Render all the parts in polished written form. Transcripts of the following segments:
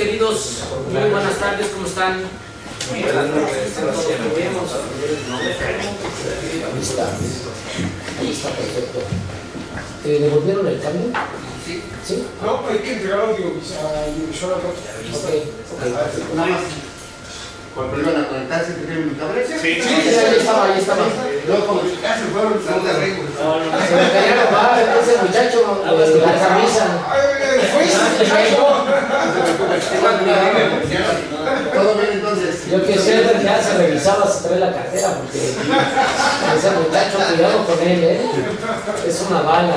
queridos, muy buenas tardes, ¿cómo están? Buenas noches. Ahí está, perfecto. ¿Devolvieron el cambio? Sí. ¿Sí? No, hay que entregar audiovisual al rato. Ok. Nada más. Cuando iban a conectarse, ¿te tienen mi cable? Sí. Ahí estaba. Luego, como se fueron, no te arreglo. Se me quería robar ese muchacho de la camisa. Todo bien, entonces. Yo que sé, ya se revisaba si trae la cartera, porque ese muchacho, cuidado con él, es una bala.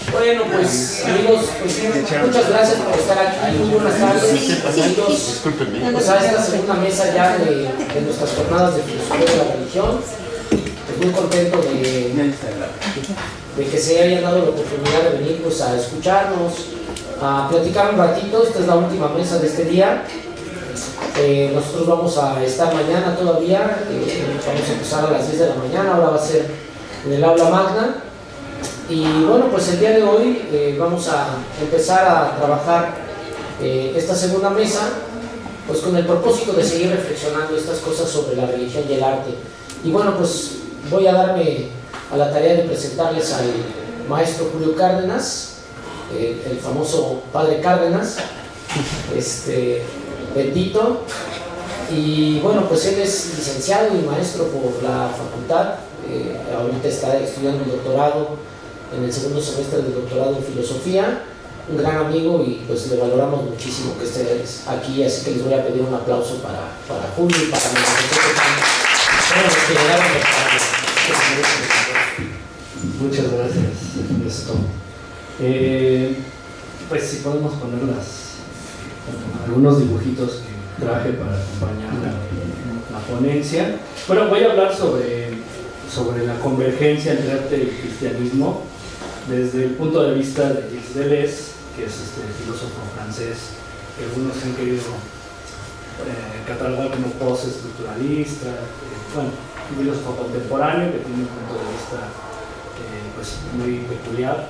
Bueno, pues Amigos, pues, muchas gracias por estar aquí, muy buenas tardes, amigos. Pues a esta segunda mesa ya de nuestras jornadas de filosofía de la religión. Pues muy contento de que se haya dado la oportunidad de venir pues a escucharnos, a platicar un ratito. Esta es la última mesa de este día. Nosotros vamos a estar mañana todavía, vamos a empezar a las 10 de la mañana, ahora va a ser en el aula magna. Y bueno, pues el día de hoy vamos a empezar a trabajar esta segunda mesa, pues con el propósito de seguir reflexionando estas cosas sobre la religión y el arte. Y bueno, pues voy a darme a la tarea de presentarles al maestro Julio Cárdenas, el famoso padre Cárdenas, bendito. Y bueno, pues él es licenciado y maestro por la facultad, ahorita está estudiando el doctorado en el segundo semestre del doctorado en filosofía, un gran amigo y pues le valoramos muchísimo que esté aquí, así que les voy a pedir un aplauso para Julio y para mí. Muchas gracias, Ernesto. Pues si podemos poner algunos dibujitos que traje para acompañar la ponencia. Bueno, voy a hablar sobre la convergencia entre arte y cristianismo desde el punto de vista de Gilles Deleuze, que es este filósofo francés que algunos han querido catalogar como postestructuralista, bueno, un filósofo contemporáneo que tiene un punto de vista pues muy peculiar.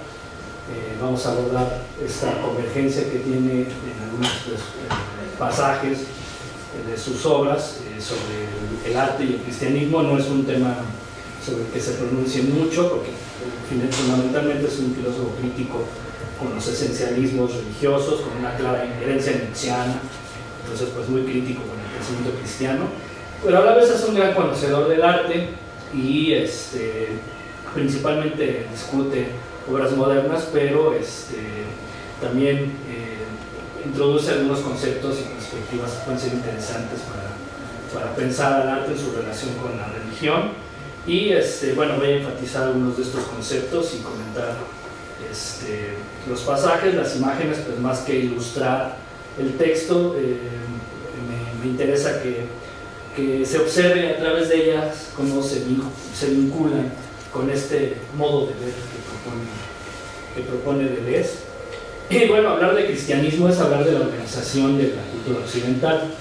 Vamos a abordar esta convergencia que tiene en algunos pasajes de sus obras sobre el arte y el cristianismo. No es un tema sobre el que se pronuncie mucho, porque fundamentalmente es un filósofo crítico con los esencialismos religiosos, con una clara inherencia nietzscheana, entonces pues muy crítico con el pensamiento cristiano, pero a la vez es un gran conocedor del arte y principalmente discute obras modernas, pero también introduce algunos conceptos y perspectivas que pueden ser interesantes para pensar al arte en su relación con la religión. Y bueno, voy a enfatizar algunos de estos conceptos y comentar los pasajes, las imágenes, pues más que ilustrar el texto, me interesa que se observe a través de ellas cómo se vinculan con este modo de ver que propone Deleuze. Y bueno, hablar de cristianismo es hablar de la organización de la cultura occidental.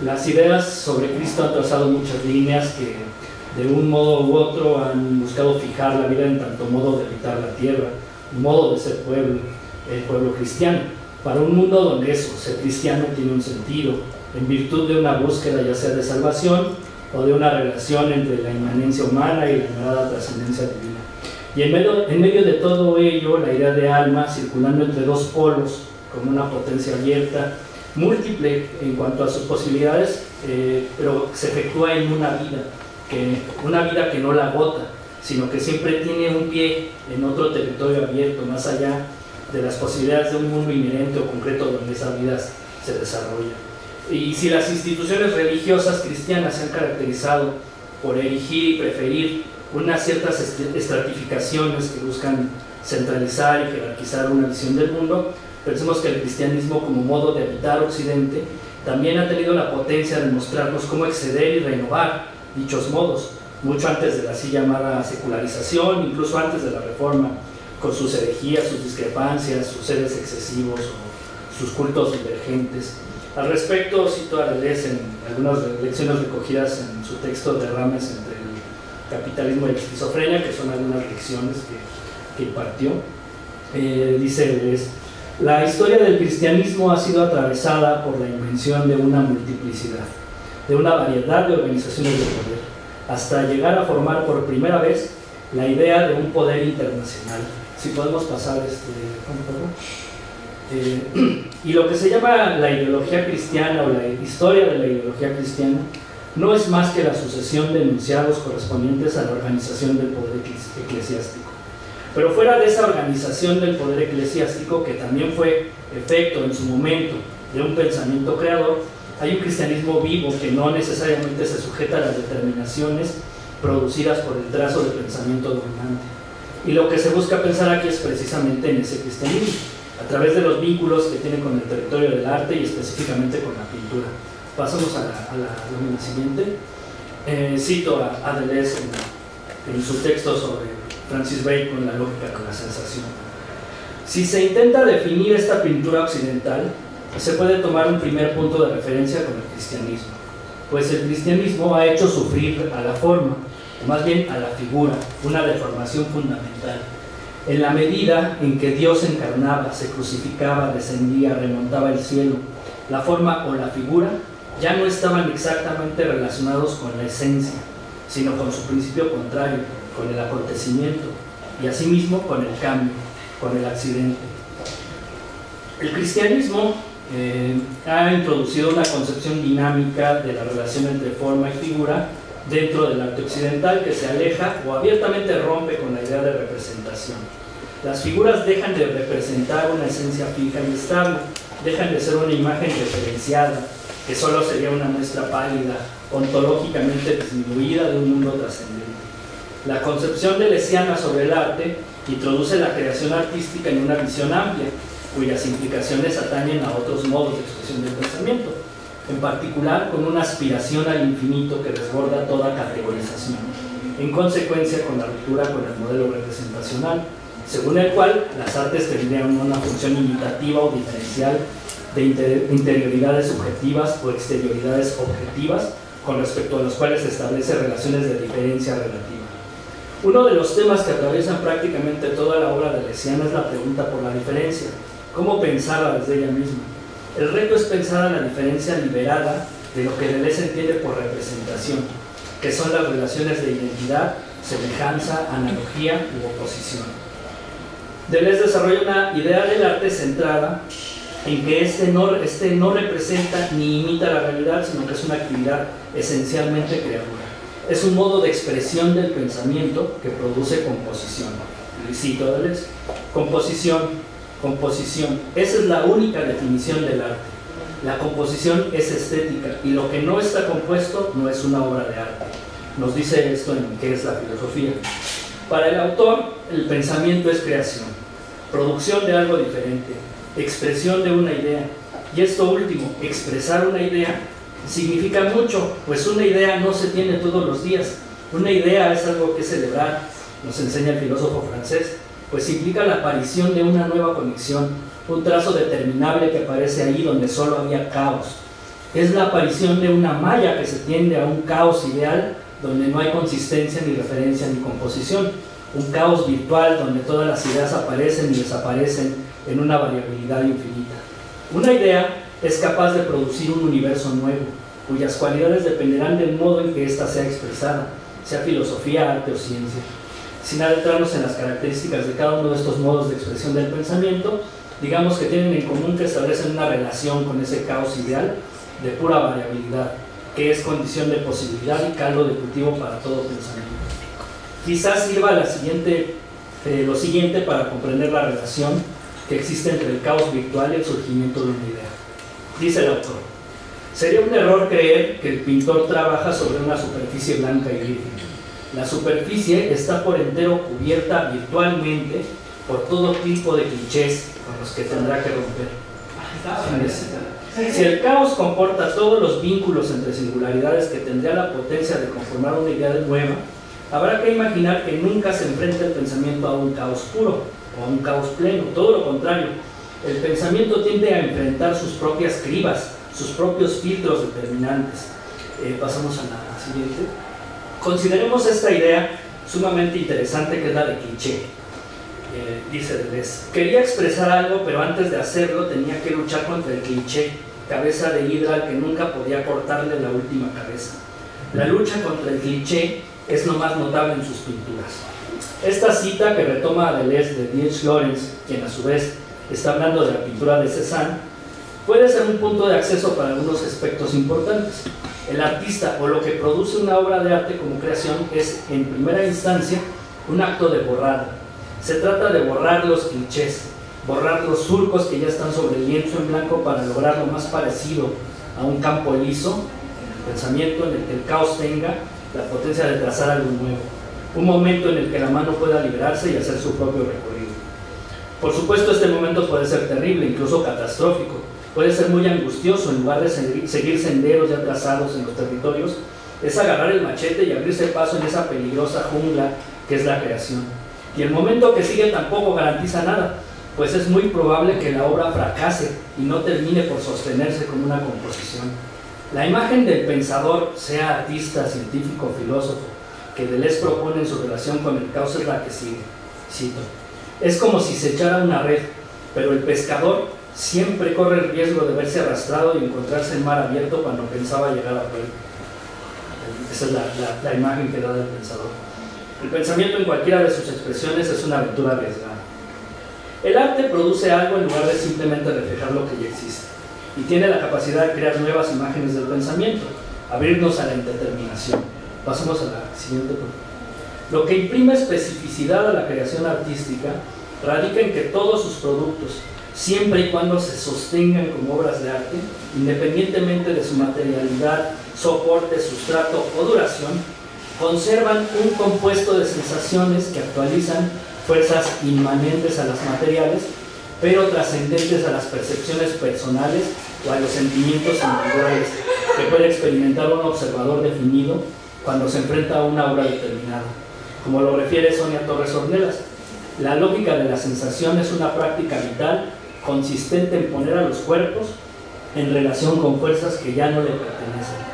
Las ideas sobre Cristo han trazado muchas líneas que de un modo u otro han buscado fijar la vida en tanto modo de habitar la tierra, un modo de ser pueblo, el pueblo cristiano, para un mundo donde eso, ser cristiano tiene un sentido, en virtud de una búsqueda ya sea de salvación o de una relación entre la inmanencia humana y la anhelada trascendencia divina. Y en medio de todo ello, la idea de alma circulando entre dos polos, como una potencia abierta, múltiple en cuanto a sus posibilidades, pero se efectúa en una vida que no la agota, sino que siempre tiene un pie en otro territorio abierto, más allá de las posibilidades de un mundo inherente o concreto donde esa vida se desarrolla. Y si las instituciones religiosas cristianas se han caracterizado por erigir y preferir unas ciertas estratificaciones que buscan centralizar y jerarquizar una visión del mundo, pensemos que el cristianismo como modo de habitar Occidente también ha tenido la potencia de mostrarnos cómo exceder y renovar dichos modos, mucho antes de la así llamada secularización, incluso antes de la Reforma, con sus herejías, sus discrepancias, sus sedes excesivos o sus cultos divergentes. Al respecto, cito a Deleuze en algunas lecciones recogidas en su texto Derrames entre el capitalismo y la esquizofrenia, que son algunas lecciones que impartió. Dice Deleuze: La historia del cristianismo ha sido atravesada por la invención de una multiplicidad, de una variedad de organizaciones de poder, hasta llegar a formar por primera vez la idea de un poder internacional. Si podemos pasar y lo que se llama la ideología cristiana o la historia de la ideología cristiana no es más que la sucesión de enunciados correspondientes a la organización del poder eclesiástico. Pero fuera de esa organización del poder eclesiástico, que también fue efecto en su momento de un pensamiento creador, hay un cristianismo vivo que no necesariamente se sujeta a las determinaciones producidas por el trazo de pensamiento dominante. Y lo que se busca pensar aquí es precisamente en ese cristianismo, a través de los vínculos que tiene con el territorio del arte y específicamente con la pintura. Pasamos a la lámina siguiente. Cito a Deleuze en su texto sobre Francis Bacon, la lógica de la sensación. Si se intenta definir esta pintura occidental, se puede tomar un primer punto de referencia con el cristianismo, pues el cristianismo ha hecho sufrir a la forma, o más bien a la figura, una deformación fundamental. En la medida en que Dios encarnaba, se crucificaba, descendía, remontaba el cielo, la forma o la figura ya no estaban exactamente relacionados con la esencia, sino con su principio contrario, con el acontecimiento, y asimismo con el cambio, con el accidente. El cristianismo ha introducido una concepción dinámica de la relación entre forma y figura dentro del arte occidental que se aleja o abiertamente rompe con la idea de representación. Las figuras dejan de representar una esencia fija y estable, dejan de ser una imagen referenciada, que solo sería una muestra pálida, ontológicamente disminuida de un mundo trascendente. La concepción deleuziana sobre el arte introduce la creación artística en una visión amplia, cuyas implicaciones atañen a otros modos de expresión del pensamiento, en particular con una aspiración al infinito que desborda toda categorización, en consecuencia con la ruptura con el modelo representacional, según el cual las artes tendrían una función imitativa o diferencial de interioridades subjetivas o exterioridades objetivas, con respecto a los cuales se establece relaciones de diferencia relativa. Uno de los temas que atraviesan prácticamente toda la obra deleuziana es la pregunta por la diferencia. ¿Cómo pensarla desde ella misma? El reto es pensar a la diferencia liberada de lo que Deleuze entiende por representación, que son las relaciones de identidad, semejanza, analogía u oposición. Deleuze desarrolla una idea del arte centrada en que este no representa ni imita la realidad, sino que es una actividad esencialmente creadora. Es un modo de expresión del pensamiento que produce composición. Y cito a Deleuze: composición, esa es la única definición del arte. La composición es estética y lo que no está compuesto no es una obra de arte. Nos dice esto en ¿Qué es la filosofía? Para el autor, el pensamiento es creación, producción de algo diferente, expresión de una idea. Y esto último, expresar una idea, significa mucho, pues una idea no se tiene todos los días. Una idea es algo que celebrar, nos enseña el filósofo francés, pues implica la aparición de una nueva conexión, un trazo determinable que aparece ahí donde solo había caos. Es la aparición de una malla que se tiende a un caos ideal donde no hay consistencia ni referencia ni composición, un caos virtual donde todas las ideas aparecen y desaparecen en una variabilidad infinita. Una idea es capaz de producir un universo nuevo, cuyas cualidades dependerán del modo en que ésta sea expresada, sea filosofía, arte o ciencia. Sin adentrarnos en las características de cada uno de estos modos de expresión del pensamiento, digamos que tienen en común que establecen una relación con ese caos ideal de pura variabilidad, que es condición de posibilidad y caldo de cultivo para todo pensamiento. Quizás sirva lo siguiente para comprender la relación que existe entre el caos virtual y el surgimiento de una idea. Dice el autor: sería un error creer que el pintor trabaja sobre una superficie blanca y virgen. La superficie está por entero cubierta virtualmente por todo tipo de clichés con los que tendrá que romper. Si el caos comporta todos los vínculos entre singularidades que tendría la potencia de conformar una idea nueva, habrá que imaginar que nunca se enfrenta el pensamiento a un caos puro o a un caos pleno. Todo lo contrario, el pensamiento tiende a enfrentar sus propias cribas, sus propios filtros determinantes. Pasamos a la siguiente. Consideremos esta idea sumamente interesante, que es la de cliché. Dice Deleuze: quería expresar algo, pero antes de hacerlo tenía que luchar contra el cliché, cabeza de hidra al que nunca podía cortarle la última cabeza. La lucha contra el cliché es lo más notable en sus pinturas. Esta cita, que retoma a Deleuze de D.H. Lawrence, quien a su vez está hablando de la pintura de Cézanne, puede ser un punto de acceso para algunos aspectos importantes. El artista, o lo que produce una obra de arte como creación, es en primera instancia un acto de borrado. Se trata de borrar los clichés, borrar los surcos que ya están sobre el lienzo en blanco para lograr lo más parecido a un campo liso, el pensamiento en el que el caos tenga la potencia de trazar algo nuevo, un momento en el que la mano pueda liberarse y hacer su propio recorrido. Por supuesto, este momento puede ser terrible, incluso catastrófico, puede ser muy angustioso. En lugar de seguir senderos ya trazados en los territorios, es agarrar el machete y abrirse paso en esa peligrosa jungla que es la creación. Y el momento que sigue tampoco garantiza nada, pues es muy probable que la obra fracase y no termine por sostenerse como una composición. La imagen del pensador, sea artista, científico o filósofo, que Deleuze propone en su relación con el caos es la que sigue. Cito: es como si se echara una red, pero el pescador siempre corre el riesgo de verse arrastrado y encontrarse en mar abierto cuando pensaba llegar a puerto. Esa es la imagen que da del pensador. El pensamiento, en cualquiera de sus expresiones, es una aventura arriesgada. El arte produce algo en lugar de simplemente reflejar lo que ya existe, y tiene la capacidad de crear nuevas imágenes del pensamiento, abrirnos a la indeterminación. Pasemos a la siguiente pregunta. Lo que imprime especificidad a la creación artística radica en que todos sus productos, siempre y cuando se sostengan como obras de arte, independientemente de su materialidad, soporte, sustrato o duración, conservan un compuesto de sensaciones que actualizan fuerzas inmanentes a las materiales, pero trascendentes a las percepciones personales o a los sentimientos individuales que puede experimentar un observador definido cuando se enfrenta a una obra determinada. Como lo refiere Sonia Torres Ornelas, la lógica de la sensación es una práctica vital consistente en poner a los cuerpos en relación con fuerzas que ya no le pertenecen.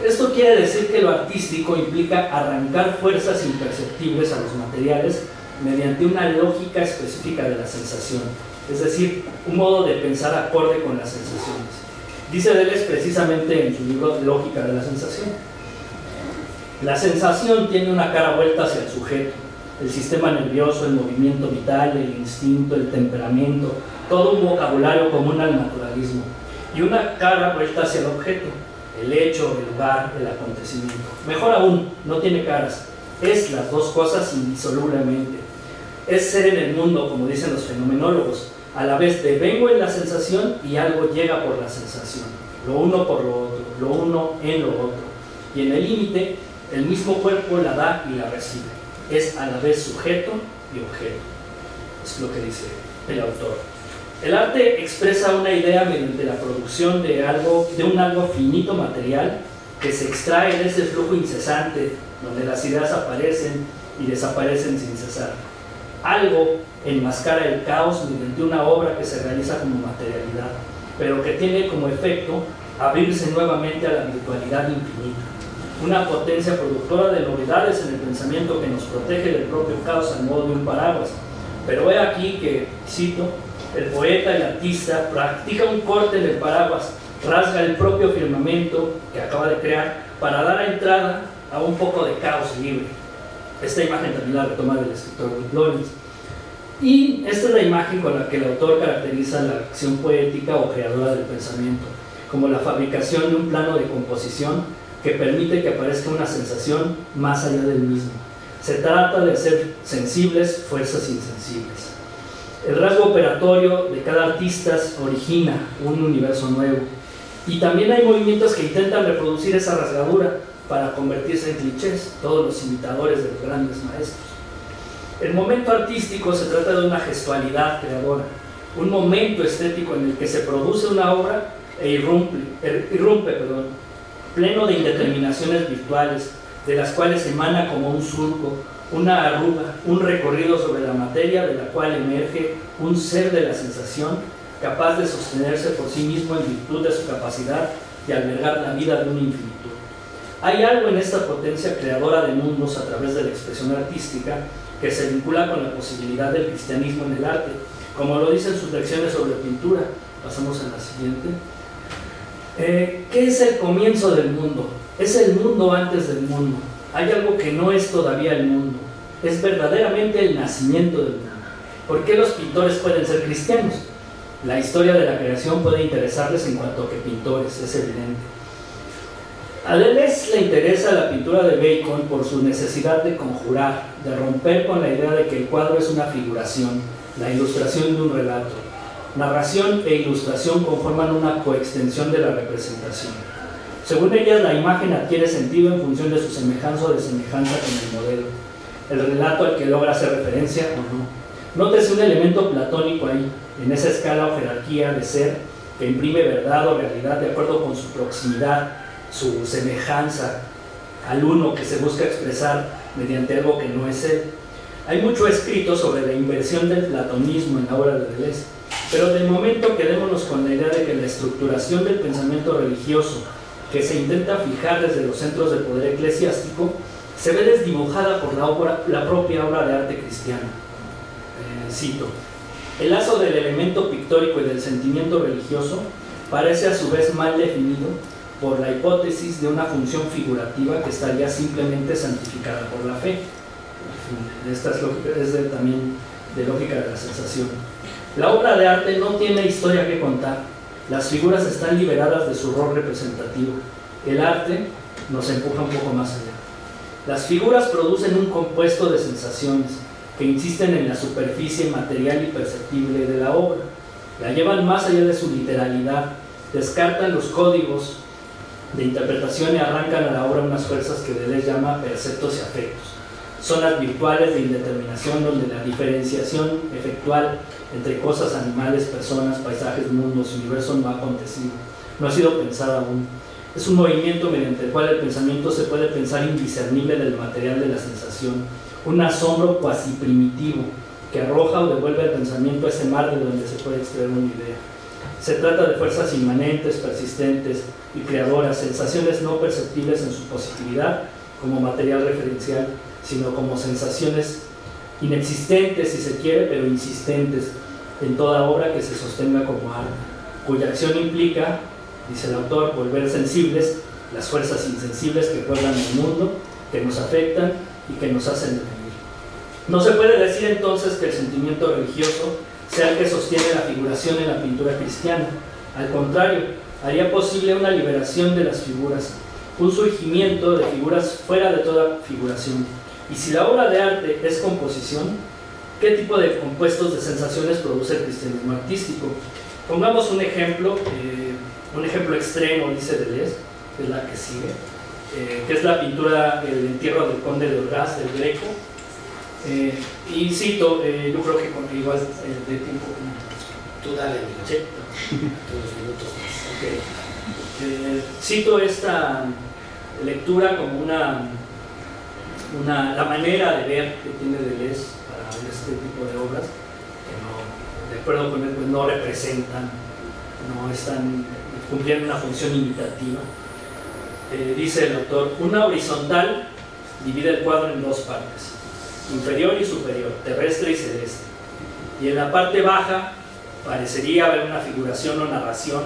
Esto quiere decir que lo artístico implica arrancar fuerzas imperceptibles a los materiales mediante una lógica específica de la sensación, es decir, un modo de pensar acorde con las sensaciones. Dice Deleuze precisamente en su libro Lógica de la sensación: la sensación tiene una cara vuelta hacia el sujeto, el sistema nervioso, el movimiento vital, el instinto, el temperamento, todo un vocabulario común al naturalismo, y una cara vuelta hacia el objeto, el hecho, el lugar, el acontecimiento. Mejor aún, no tiene caras, es las dos cosas indisolublemente. Es ser en el mundo, como dicen los fenomenólogos, a la vez devengo en la sensación y algo llega por la sensación, lo uno por lo otro, lo uno en lo otro, y en el límite, el mismo cuerpo la da y la recibe. Es a la vez sujeto y objeto. Es lo que dice el autor. El arte expresa una idea mediante la producción de un algo finito material que se extrae de ese flujo incesante donde las ideas aparecen y desaparecen sin cesar. Algo enmascara el caos mediante una obra que se realiza como materialidad, pero que tiene como efecto abrirse nuevamente a la virtualidad infinita. Una potencia productora de novedades en el pensamiento que nos protege del propio caos al modo de un paraguas. Pero he aquí que, cito, el poeta, el artista, practica un corte en el paraguas, rasga el propio firmamento que acaba de crear para dar entrada a un poco de caos libre. Esta imagen también la retoma del escritor Lawrence. Y esta es la imagen con la que el autor caracteriza la acción poética o creadora del pensamiento, como la fabricación de un plano de composición que permite que aparezca una sensación más allá del mismo. Se trata de hacer sensibles fuerzas insensibles. El rasgo operatorio de cada artista origina un universo nuevo, y también hay movimientos que intentan reproducir esa rasgadura para convertirse en clichés, todos los imitadores de los grandes maestros. El momento artístico se trata de una gestualidad creadora, un momento estético en el que se produce una obra e irrumpe, pleno de indeterminaciones virtuales, de las cuales emana como un surco, una arruga, un recorrido sobre la materia de la cual emerge un ser de la sensación capaz de sostenerse por sí mismo en virtud de su capacidad de albergar la vida de un infinitud. Hay algo en esta potencia creadora de mundos a través de la expresión artística que se vincula con la posibilidad del cristianismo en el arte, como lo dicen sus lecciones sobre pintura. Pasamos a la siguiente. ¿Qué es el comienzo del mundo? Es el mundo antes del mundo. Hay algo que no es todavía el mundo. Es verdaderamente el nacimiento del mundo. ¿Por qué los pintores pueden ser cristianos? La historia de la creación puede interesarles en cuanto que pintores, es evidente. A Deleuze le interesa la pintura de Bacon por su necesidad de conjurar, de romper con la idea de que el cuadro es una figuración, la ilustración de un relato. Narración e ilustración conforman una coextensión de la representación. Según ellas, la imagen adquiere sentido en función de su semejanza o desemejanza con el modelo, el relato al que logra hacer referencia o no. Nótese un elemento platónico ahí, en esa escala o jerarquía de ser que imprime verdad o realidad de acuerdo con su proximidad, su semejanza al uno que se busca expresar mediante algo que no es él. Hay mucho escrito sobre la inversión del platonismo en la obra de Deleuze, pero de momento quedémonos con la idea de que la estructuración del pensamiento religioso que se intenta fijar desde los centros de poder eclesiástico se ve desdibujada por la propia obra de arte cristiana. Cito: el lazo del elemento pictórico y del sentimiento religioso parece a su vez mal definido por la hipótesis de una función figurativa que estaría simplemente santificada por la fe. Esta es también de lógica de la sensación. La obra de arte no tiene historia que contar. Las figuras están liberadas de su rol representativo. El arte nos empuja un poco más allá. Las figuras producen un compuesto de sensaciones que insisten en la superficie material y perceptible de la obra. La llevan más allá de su literalidad, descartan los códigos de interpretación y arrancan a la obra unas fuerzas que Deleuze llama perceptos y afectos. Zonas virtuales de indeterminación donde la diferenciación efectual entre cosas, animales, personas, paisajes, mundos, universo no ha acontecido, no ha sido pensada aún. Es un movimiento mediante el cual el pensamiento se puede pensar indiscernible del material de la sensación, un asombro cuasi primitivo que arroja o devuelve al pensamiento a ese mar de donde se puede extraer una idea. Se trata de fuerzas inmanentes, persistentes y creadoras, sensaciones no perceptibles en su positividad como material referencial, sino como sensaciones inexistentes, si se quiere, pero insistentes en toda obra que se sostenga como arte, cuya acción implica, dice el autor, volver sensibles las fuerzas insensibles que pueblan el mundo, que nos afectan y que nos hacen devenir. No se puede decir entonces que el sentimiento religioso sea el que sostiene la figuración en la pintura cristiana. Al contrario, haría posible una liberación de las figuras, un surgimiento de figuras fuera de toda figuración. Y si la obra de arte es composición, ¿qué tipo de compuestos de sensaciones produce el cristianismo artístico? Pongamos un ejemplo extremo, dice Deleuze, que es la que sigue, que es la pintura El entierro del conde de Orgaz, del Greco. Y cito, yo creo que con igual de tiempo. Tú dale, amigo. Sí. Unos minutos más. Okay. Cito esta lectura como la manera de ver que tiene Deleuze para ver este tipo de obras, que no, de acuerdo con él, pues no representan, no están cumpliendo una función imitativa. Dice el autor: una horizontal divide el cuadro en dos partes, inferior y superior, terrestre y celeste, y en la parte baja parecería haber una figuración o narración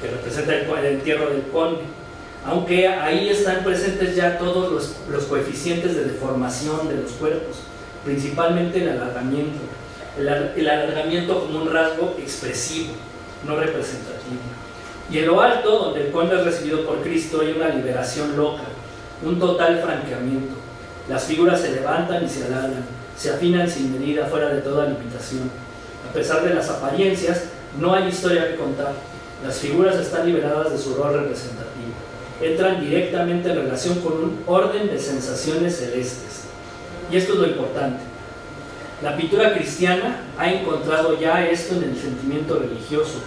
que representa el entierro del conde, aunque ahí están presentes ya todos los coeficientes de deformación de los cuerpos, principalmente el alargamiento. El alargamiento como un rasgo expresivo, no representativo. Y en lo alto, donde el conde es recibido por Cristo, hay una liberación loca, un total franqueamiento. Las figuras se levantan y se alargan, se afinan sin medida, fuera de toda limitación. A pesar de las apariencias, no hay historia que contar. Las figuras están liberadas de su rol representativo. Entran directamente en relación con un orden de sensaciones celestes. Y esto es lo importante. La pintura cristiana ha encontrado ya esto en el sentimiento religioso,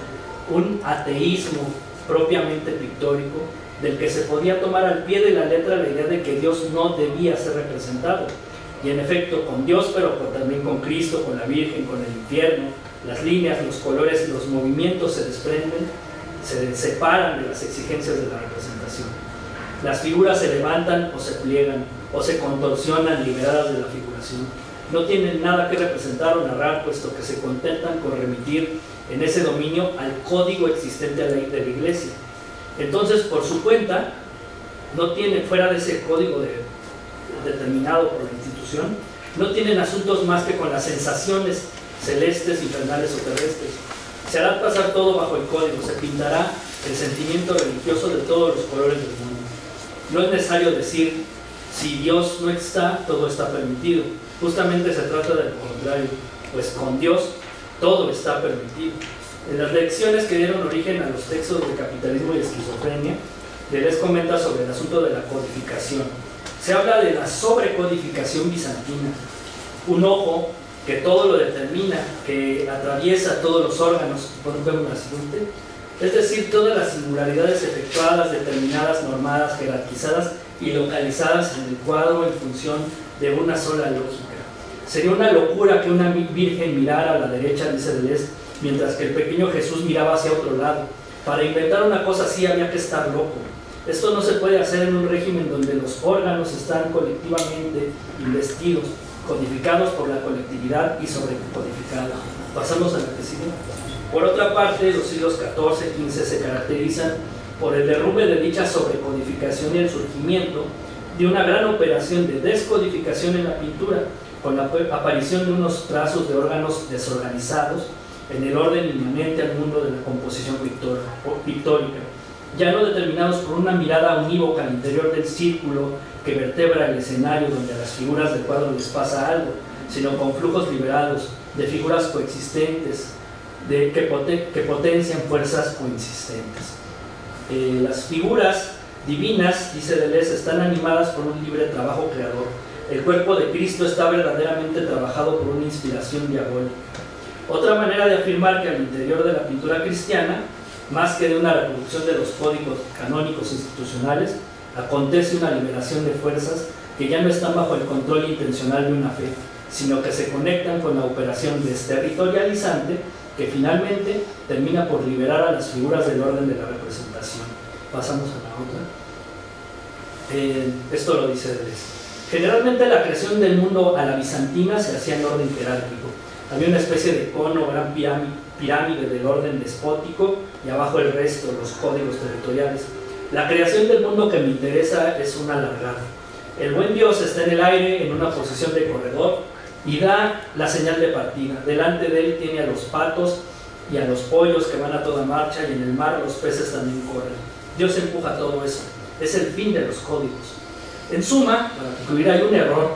un ateísmo propiamente pictórico, del que se podía tomar al pie de la letra la idea de que Dios no debía ser representado. Y en efecto, con Dios, pero también con Cristo, con la Virgen, con el infierno, las líneas, los colores y los movimientos se desprenden, se separan de las exigencias de la representación. Las figuras se levantan o se pliegan, o se contorsionan liberadas de la figuración. no tienen nada que representar o narrar, puesto que se contentan con remitir en ese dominio al código existente de la Iglesia. Entonces, por su cuenta, no tienen, fuera de ese código determinado por la institución, no tienen asuntos más que con las sensaciones celestes, infernales o terrestres. Se hará pasar todo bajo el código, se pintará el sentimiento religioso de todos los colores del mundo. No es necesario decir, si Dios no está, todo está permitido. Justamente se trata del contrario, pues con Dios todo está permitido. En las lecciones que dieron origen a los textos de Capitalismo y Esquizofrenia, Deleuze comenta sobre el asunto de la codificación. Se habla de la sobrecodificación bizantina, un ojo que todo lo determina, que atraviesa todos los órganos, es decir, todas las singularidades efectuadas, determinadas, normadas, jerarquizadas y localizadas en el cuadro en función de una sola lógica. Sería una locura que una virgen mirara a la derecha, dice Deleuze, mientras que el pequeño Jesús miraba hacia otro lado. Para inventar una cosa así había que estar loco. Esto no se puede hacer en un régimen donde los órganos están colectivamente investidos, codificados por la colectividad y sobrecodificados. Pasamos a la que sigue. Por otra parte, los siglos XIV y XV se caracterizan por el derrumbe de dicha sobrecodificación y el surgimiento de una gran operación de descodificación en la pintura, con la aparición de unos trazos de órganos desorganizados en el orden inmanente al mundo de la composición pictórica, ya no determinados por una mirada unívoca al interior del círculo que vertebra el escenario donde a las figuras del cuadro les pasa algo, sino con flujos liberados de figuras coexistentes que potencian fuerzas coexistentes. Las figuras divinas, dice Deleuze, están animadas por un libre trabajo creador. El cuerpo de Cristo está verdaderamente trabajado por una inspiración diabólica. Otra manera de afirmar que al interior de la pintura cristiana, más que de una reproducción de los códigos canónicos institucionales, acontece una liberación de fuerzas que ya no están bajo el control intencional de una fe, sino que se conectan con la operación desterritorializante que finalmente termina por liberar a las figuras del orden de la representación. Pasamos a la otra. Esto lo dice Deleuze. Generalmente la creación del mundo a la bizantina se hacía en orden jerárquico. Había una especie de cono, gran pirámide del orden despótico y abajo el resto, los códigos territoriales. La creación del mundo que me interesa es una alargada. El buen Dios está en el aire en una posición de corredor y da la señal de partida. Delante de él tiene a los patos y a los pollos que van a toda marcha, y en el mar los peces también corren. Dios empuja todo eso. Es el fin de los códigos. En suma, para concluir, hay un error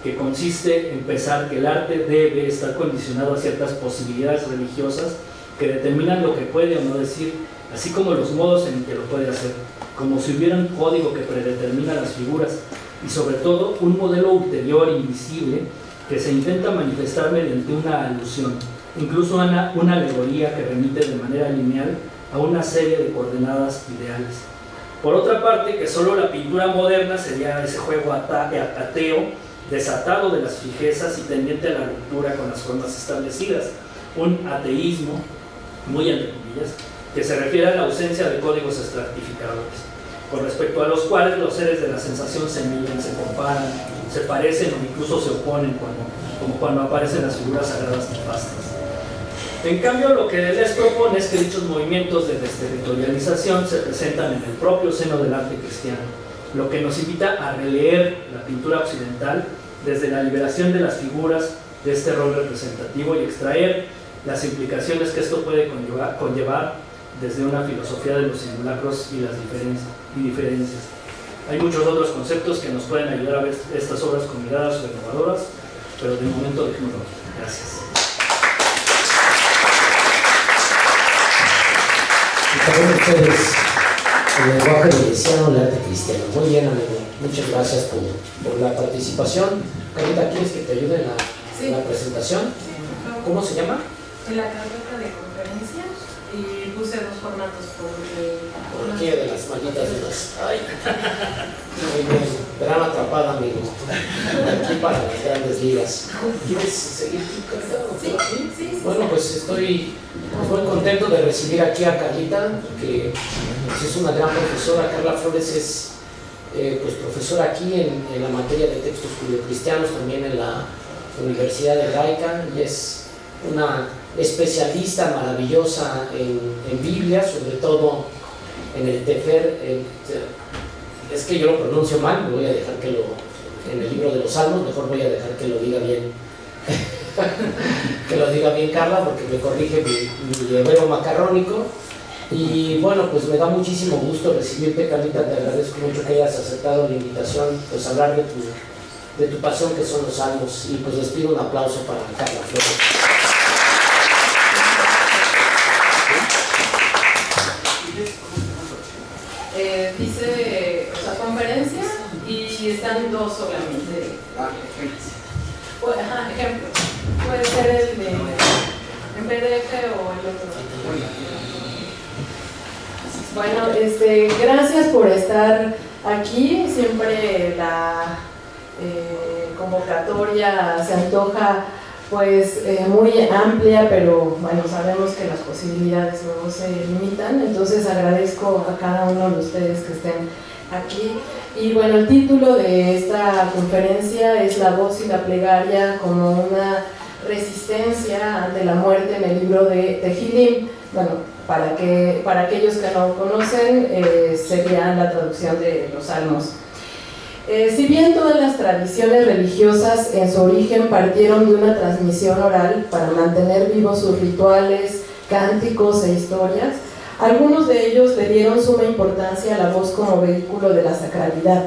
que consiste en pensar que el arte debe estar condicionado a ciertas posibilidades religiosas que determinan lo que puede o no decir, así como los modos en que lo puede hacer, como si hubiera un código que predetermina las figuras, y sobre todo un modelo ulterior invisible que se intenta manifestar mediante una alusión, incluso una alegoría que remite de manera lineal a una serie de coordenadas ideales. Por otra parte, que solo la pintura moderna sería ese juego ateo, desatado de las fijezas y tendiente a la ruptura con las formas establecidas, un ateísmo, muy entre comillas, que se refiere a la ausencia de códigos estratificadores, con respecto a los cuales los seres de la sensación se miran, se comparan, se parecen o incluso se oponen, como cuando aparecen las figuras sagradas nefastas. En cambio, lo que Deleuze propone es que dichos movimientos de desterritorialización se presentan en el propio seno del arte cristiano, lo que nos invita a releer la pintura occidental desde la liberación de las figuras de este rol representativo y extraer las implicaciones que esto puede conllevar desde una filosofía de los simulacros y las diferencias. Hay muchos otros conceptos que nos pueden ayudar a ver estas obras con miradas renovadoras, pero de momento dejémoslo. Gracias. También ustedes, el lenguaje veneciano, el arte cristiano. Muy bien, amigo. Muchas gracias por la participación. Carita, ¿quieres que te ayude en la presentación? ¿Cómo se llama? En la carpeta de conferencias, y puse dos formatos ¿Por qué de las malditas dudas? Ay. Muy bien. Verán atrapada, amigo. Aquí para las grandes ligas. ¿Quieres seguir tu carta? Sí. Bueno, pues estoy muy contento de recibir aquí a Carlita, que pues, es una gran profesora. Carla Flores es pues, profesora aquí en la materia de textos judeocristianos, también en Universidad Hebraica y es una especialista maravillosa en Biblia, sobre todo en el Tefer. Es que yo lo pronuncio mal, voy a dejar que en el libro de los Salmos, mejor voy a dejar que lo diga bien. Que lo diga bien Carla, porque me corrige mi hebreo macarrónico. Y bueno, pues me da muchísimo gusto recibirte, Carlita, te agradezco mucho que hayas aceptado la invitación, pues hablar de tu pasión que son los salmos, y pues les pido un aplauso para Carla Flores. Dice, o sea, conferencia, y están dos solamente. Pues, ejemplo, puede ser el de en PDF o el otro. Bueno, gracias por estar aquí. Siempre la convocatoria se antoja pues muy amplia, pero bueno, sabemos que las posibilidades luego se limitan, entonces agradezco a cada uno de ustedes que estén aquí. Y bueno, el título de esta conferencia es La voz y la plegaria como una resistencia ante la muerte, en el libro de Tehilim. Bueno, para aquellos que no conocen, sería la traducción de los Salmos. Si bien todas las tradiciones religiosas en su origen partieron de una transmisión oral para mantener vivos sus rituales, cánticos e historias, algunos de ellos le dieron suma importancia a la voz como vehículo de la sacralidad.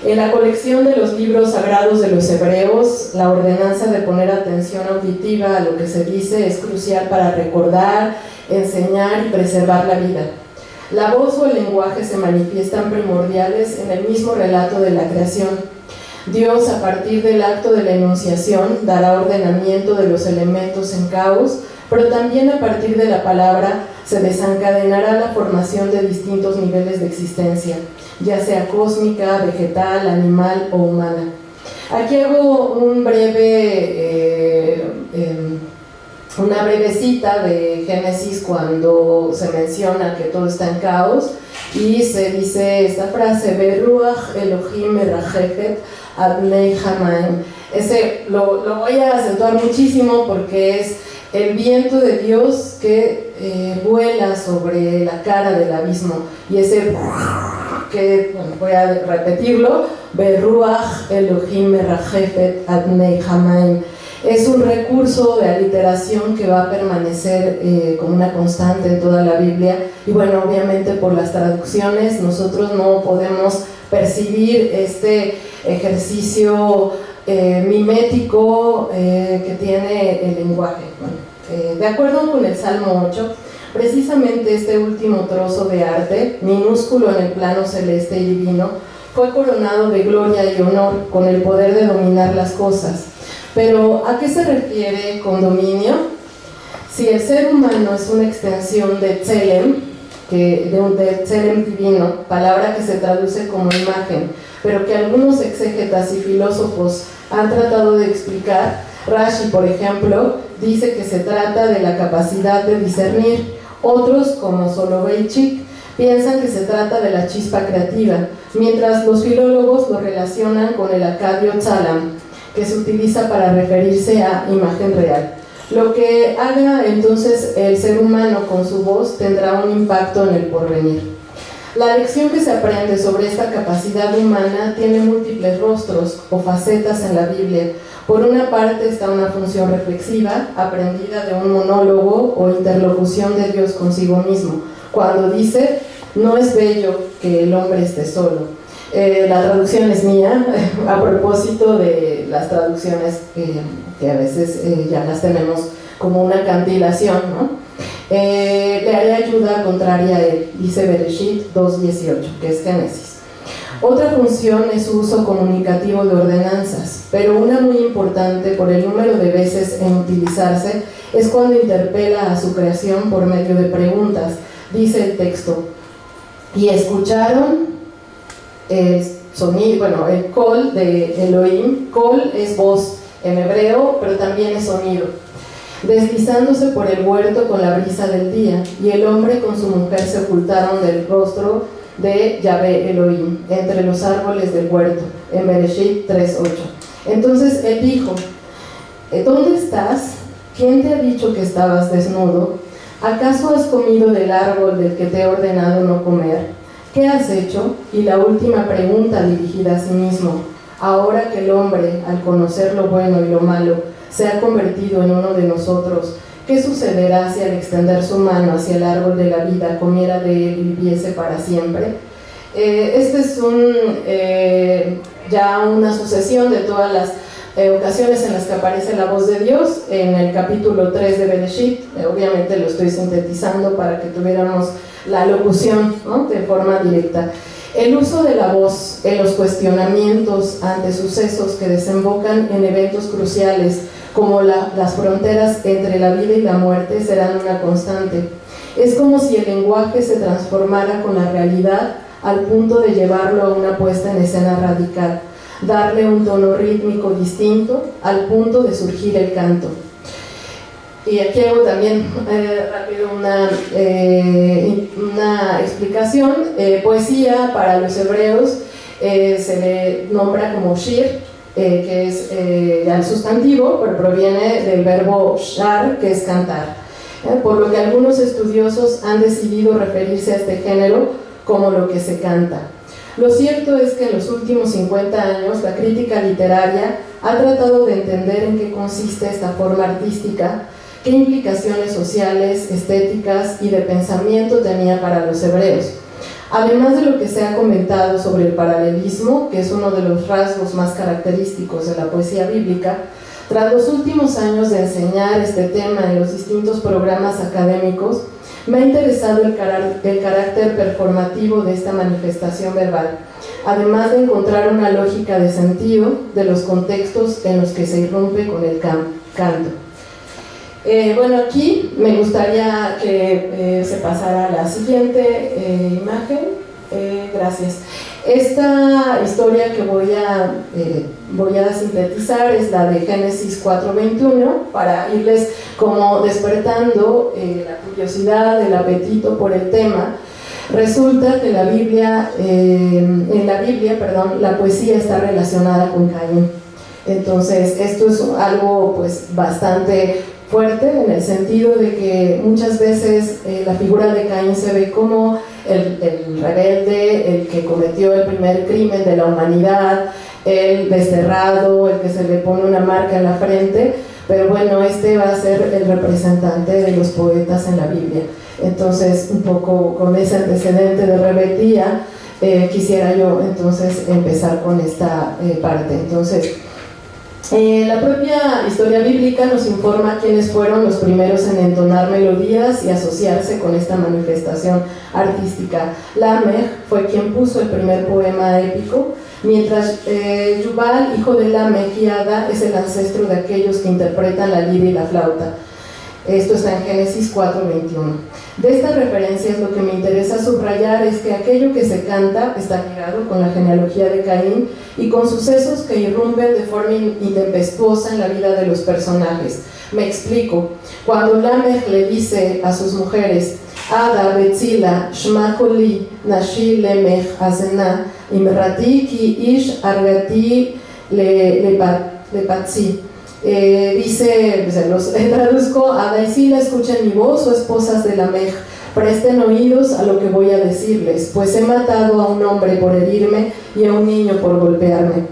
En la colección de los libros sagrados de los hebreos, la ordenanza de poner atención auditiva a lo que se dice es crucial para recordar, enseñar y preservar la vida. La voz o el lenguaje se manifiestan primordiales en el mismo relato de la creación. Dios, a partir del acto de la enunciación, dará ordenamiento de los elementos en caos, pero también a partir de la palabra se desencadenará la formación de distintos niveles de existencia, ya sea cósmica, vegetal, animal o humana. Aquí hago una breve cita de Génesis cuando se menciona que todo está en caos y se dice esta frase: Beruach Elohim merajefet adnei hamaim. Ese lo voy a acentuar muchísimo porque es el viento de Dios que vuela sobre la cara del abismo, y ese que, bueno, voy a repetirlo, Beruach Elohim merajefet adnei hamaim. Es un recurso de aliteración que va a permanecer como una constante en toda la Biblia, y bueno, obviamente por las traducciones nosotros no podemos percibir este ejercicio mimético que tiene el lenguaje. Bueno, de acuerdo con el Salmo 8, precisamente este último trozo de arte, minúsculo en el plano celeste y divino, fue coronado de gloria y honor con el poder de dominar las cosas. Pero, ¿a qué se refiere con dominio? Si el ser humano es una extensión de Tselem, de Tselem divino, palabra que se traduce como imagen, pero que algunos exégetas y filósofos han tratado de explicar, Rashi, por ejemplo, dice que se trata de la capacidad de discernir. Otros, como Soloveitchik, piensan que se trata de la chispa creativa, mientras los filólogos lo relacionan con el acadio tzalam, que se utiliza para referirse a imagen real. Lo que haga entonces el ser humano con su voz tendrá un impacto en el porvenir. La lección que se aprende sobre esta capacidad humana tiene múltiples rostros o facetas en la Biblia. Por una parte está una función reflexiva, aprendida de un monólogo o interlocución de Dios consigo mismo, cuando dice: no es bello que el hombre esté solo. La traducción es mía, a propósito de las traducciones que a veces ya las tenemos como una cantilación, ¿no? Le haré ayuda contraria a él, dice Bereshit 2.18, que es Génesis. Otra función es su uso comunicativo de ordenanzas, pero una muy importante por el número de veces en utilizarse es cuando interpela a su creación por medio de preguntas. Dice el texto: y escucharon el sonido, bueno, el kol de Elohim. Kol es voz en hebreo, pero también es sonido, deslizándose por el huerto con la brisa del día, y el hombre con su mujer se ocultaron del rostro de Yahvé Elohim entre los árboles del huerto, en Bereshit 3.8. Entonces él dijo: ¿Dónde estás? ¿Quién te ha dicho que estabas desnudo? ¿Acaso has comido del árbol del que te he ordenado no comer? ¿Qué has hecho? Y la última pregunta dirigida a sí mismo. Ahora que el hombre, al conocer lo bueno y lo malo, se ha convertido en uno de nosotros, ¿qué sucederá si al extender su mano hacia el árbol de la vida comiera de él y viviese para siempre? Este es ya una sucesión de todas las ocasiones en las que aparece la voz de Dios en el capítulo 3 de Bereshit. Obviamente lo estoy sintetizando para que tuviéramos la locución, ¿no?, de forma directa. El uso de la voz en los cuestionamientos ante sucesos que desembocan en eventos cruciales como las fronteras entre la vida y la muerte serán una constante. Es como si el lenguaje se transformara con la realidad al punto de llevarlo a una puesta en escena radical, darle un tono rítmico distinto al punto de surgir el canto. Y aquí hago también rápido una explicación. Poesía para los hebreos se le nombra como shir, que es ya el sustantivo, pero proviene del verbo shar, que es cantar. Por lo que algunos estudiosos han decidido referirse a este género como lo que se canta. Lo cierto es que en los últimos 50 años la crítica literaria ha tratado de entender en qué consiste esta forma artística, qué implicaciones sociales, estéticas y de pensamiento tenía para los hebreos. Además de lo que se ha comentado sobre el paralelismo, que es uno de los rasgos más característicos de la poesía bíblica, tras los últimos años de enseñar este tema en los distintos programas académicos, me ha interesado el carácter performativo de esta manifestación verbal, además de encontrar una lógica de sentido de los contextos en los que se irrumpe con el canto. Bueno, aquí me gustaría que se pasara a la siguiente imagen. Gracias. Esta historia que voy a sintetizar es la de Génesis 4:21, para irles como despertando la curiosidad, el apetito por el tema. Resulta que en la Biblia, la poesía está relacionada con Caín. Entonces, esto es algo pues bastante fuerte, en el sentido de que muchas veces la figura de Caín se ve como el rebelde, el que cometió el primer crimen de la humanidad, el desterrado, el que se le pone una marca en la frente, pero bueno, este va a ser el representante de los poetas en la Biblia. Entonces, un poco con ese antecedente de rebeldía, quisiera yo entonces empezar con esta parte. Entonces, la propia historia bíblica nos informa quiénes fueron los primeros en entonar melodías y asociarse con esta manifestación artística. Lamech fue quien puso el primer poema épico, mientras Yubal, hijo de Lamech y Ada, es el ancestro de aquellos que interpretan la lira y la flauta. Esto está en Génesis 4:21. De esta referencia, lo que me interesa subrayar es que aquello que se canta está ligado con la genealogía de Caín y con sucesos que irrumpen de forma intempestuosa en la vida de los personajes. Me explico. Cuando Lamech le dice a sus mujeres, Ada, Betzila, Shma Koli, Nashi Lemech, Azena, Imrati ki ish argati lepatzi. Dice, los traduzco, Ada y Sila, escuchen mi voz, o esposas de Lamech, presten oídos a lo que voy a decirles, pues he matado a un hombre por herirme y a un niño por golpearme.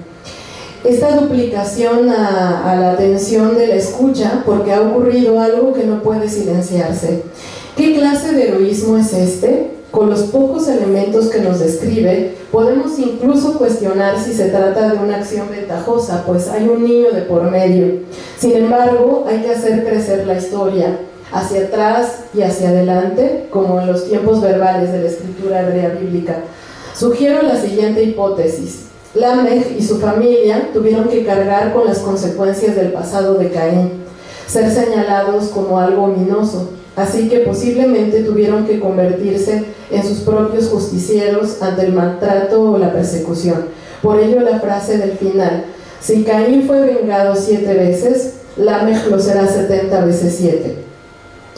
Esta duplicación a la atención de la escucha, porque ha ocurrido algo que no puede silenciarse. ¿Qué clase de heroísmo es este? Con los pocos elementos que nos describe, podemos incluso cuestionar si se trata de una acción ventajosa, pues hay un niño de por medio. Sin embargo, hay que hacer crecer la historia, hacia atrás y hacia adelante, como en los tiempos verbales de la escritura hebrea bíblica. Sugiero la siguiente hipótesis. Lamech y su familia tuvieron que cargar con las consecuencias del pasado de Caín, ser señalados como algo ominoso, así que posiblemente tuvieron que convertirse en sus propios justicieros ante el maltrato o la persecución. Por ello la frase del final, si Caín fue vengado 7 veces, Lamech lo será 70 veces 7.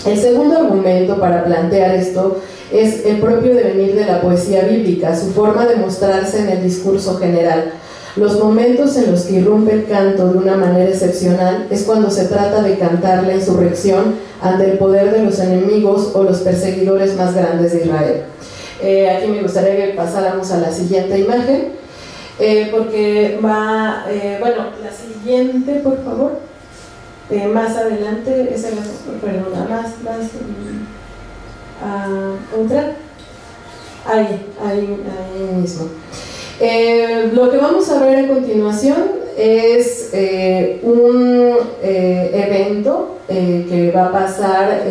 El segundo argumento para plantear esto es el propio devenir de la poesía bíblica, su forma de mostrarse en el discurso general. Los momentos en los que irrumpe el canto de una manera excepcional es cuando se trata de cantar la insurrección ante el poder de los enemigos o los perseguidores más grandes de Israel. Aquí me gustaría que pasáramos a la siguiente imagen, porque va, bueno, la siguiente, por favor, más adelante, esa perdona, más, otra, ahí mismo. Lo que vamos a ver a continuación es un evento que va a pasar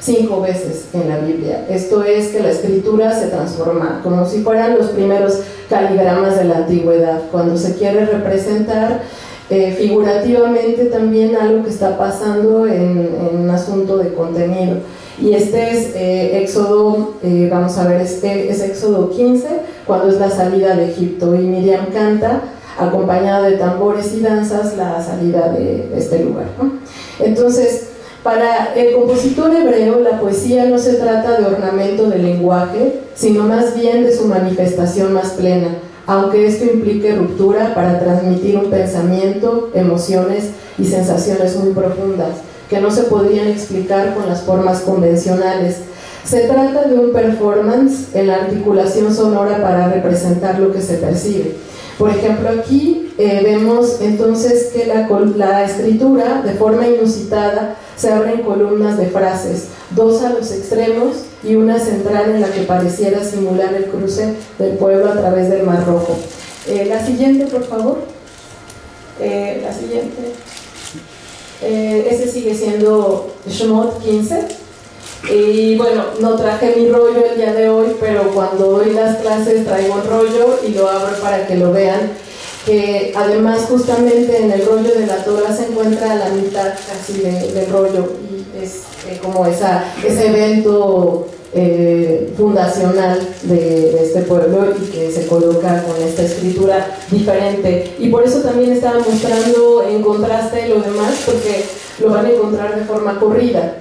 5 veces en la Biblia. Esto es que la escritura se transforma, como si fueran los primeros caligramas de la antigüedad, cuando se quiere representar figurativamente también algo que está pasando en un asunto de contenido. Y este es Éxodo, vamos a ver, es Éxodo 15, cuando es la salida de Egipto, y Miriam canta acompañada de tambores y danzas la salida de este lugar, ¿no? Entonces, para el compositor hebreo, la poesía no se trata de ornamento del lenguaje, sino más bien de su manifestación más plena, aunque esto implique ruptura para transmitir un pensamiento, emociones y sensaciones muy profundas, que no se podrían explicar con las formas convencionales. Se trata de un performance en la articulación sonora para representar lo que se percibe. Por ejemplo, aquí vemos entonces que la escritura, de forma inusitada, se abre en columnas de frases, 2 a los extremos y una central en la que pareciera simular el cruce del pueblo a través del Mar Rojo. La siguiente, por favor. La siguiente. Ese sigue siendo Shemot 15. Y bueno, no traje mi rollo el día de hoy, pero cuando doy las clases traigo un rollo y lo abro para que lo vean, que además justamente en el rollo de la Torah se encuentra la mitad casi del rollo, y es como ese evento fundacional de este pueblo, y que se coloca con esta escritura diferente, y por eso también estaba mostrando en contraste lo demás, porque lo van a encontrar de forma corrida.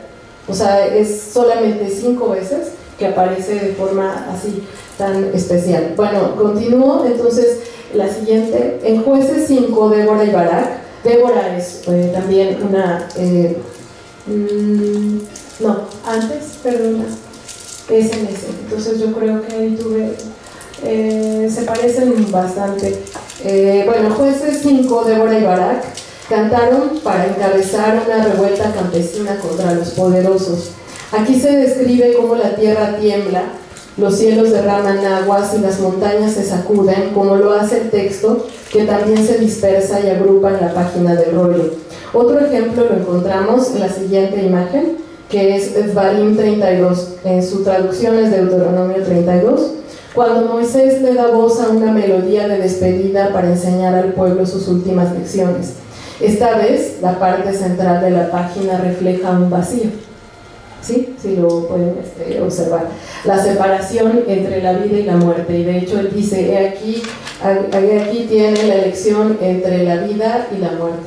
O sea, es solamente 5 veces que aparece de forma así tan especial. Bueno, continúo, entonces la siguiente. En Jueces 5, Débora y Barak. Débora es también una... no, antes, perdona, es en ese. Entonces yo creo que ahí tuve... se parecen bastante. Bueno, Jueces 5, Débora y Barak cantaron para encabezar una revuelta campesina contra los poderosos. Aquí se describe cómo la tierra tiembla, los cielos derraman aguas y las montañas se sacuden, como lo hace el texto, que también se dispersa y agrupa en la página del rollo. Otro ejemplo lo encontramos en la siguiente imagen, que es Dvarim 32, en su traducción es Deuteronomio 32, cuando Moisés le da voz a una melodía de despedida para enseñar al pueblo sus últimas lecciones. Esta vez, la parte central de la página refleja un vacío. ¿Sí? Sí lo pueden observar. La separación entre la vida y la muerte. Y de hecho él dice, aquí tiene la elección entre la vida y la muerte.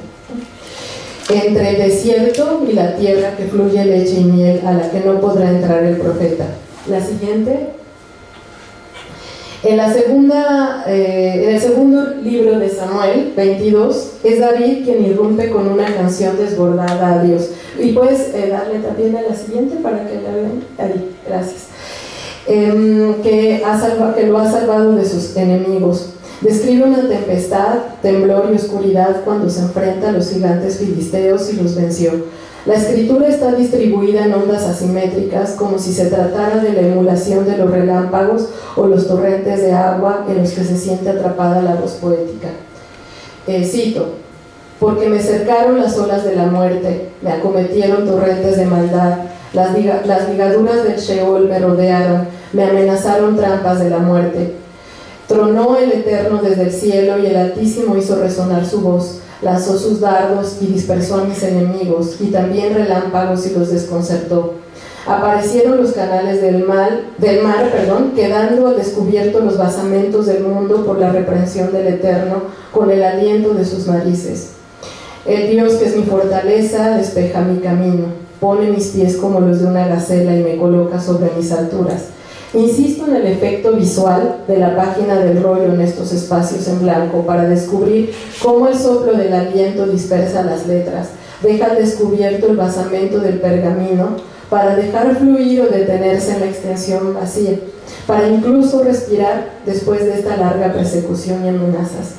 Entre el desierto y la tierra que fluye leche y miel, a la que no podrá entrar el profeta. La siguiente. En el segundo libro de Samuel, 22, es David quien irrumpe con una canción desbordada a Dios. Y puedes darle también a la siguiente para que la vean. Ahí, gracias. Que lo ha salvado de sus enemigos. Describe una tempestad, temblor y oscuridad cuando se enfrenta a los gigantes filisteos y los venció. La escritura está distribuida en ondas asimétricas, como si se tratara de la emulación de los relámpagos o los torrentes de agua en los que se siente atrapada la voz poética. Cito: porque me cercaron las olas de la muerte, me acometieron torrentes de maldad, las ligaduras del Sheol me rodearon, me amenazaron trampas de la muerte. Tronó el Eterno desde el cielo y el Altísimo hizo resonar su voz. Lanzó sus dardos y dispersó a mis enemigos, y también relámpagos y los desconcertó. Aparecieron los canales del mar, quedando al descubierto los basamentos del mundo por la reprensión del Eterno, con el aliento de sus narices. El Dios que es mi fortaleza despeja mi camino, pone mis pies como los de una gacela y me coloca sobre mis alturas. Insisto en el efecto visual de la página del rollo en estos espacios en blanco para descubrir cómo el soplo del aliento dispersa las letras, deja al descubierto el basamento del pergamino para dejar fluir o detenerse en la extensión vacía, para incluso respirar después de esta larga persecución y amenazas.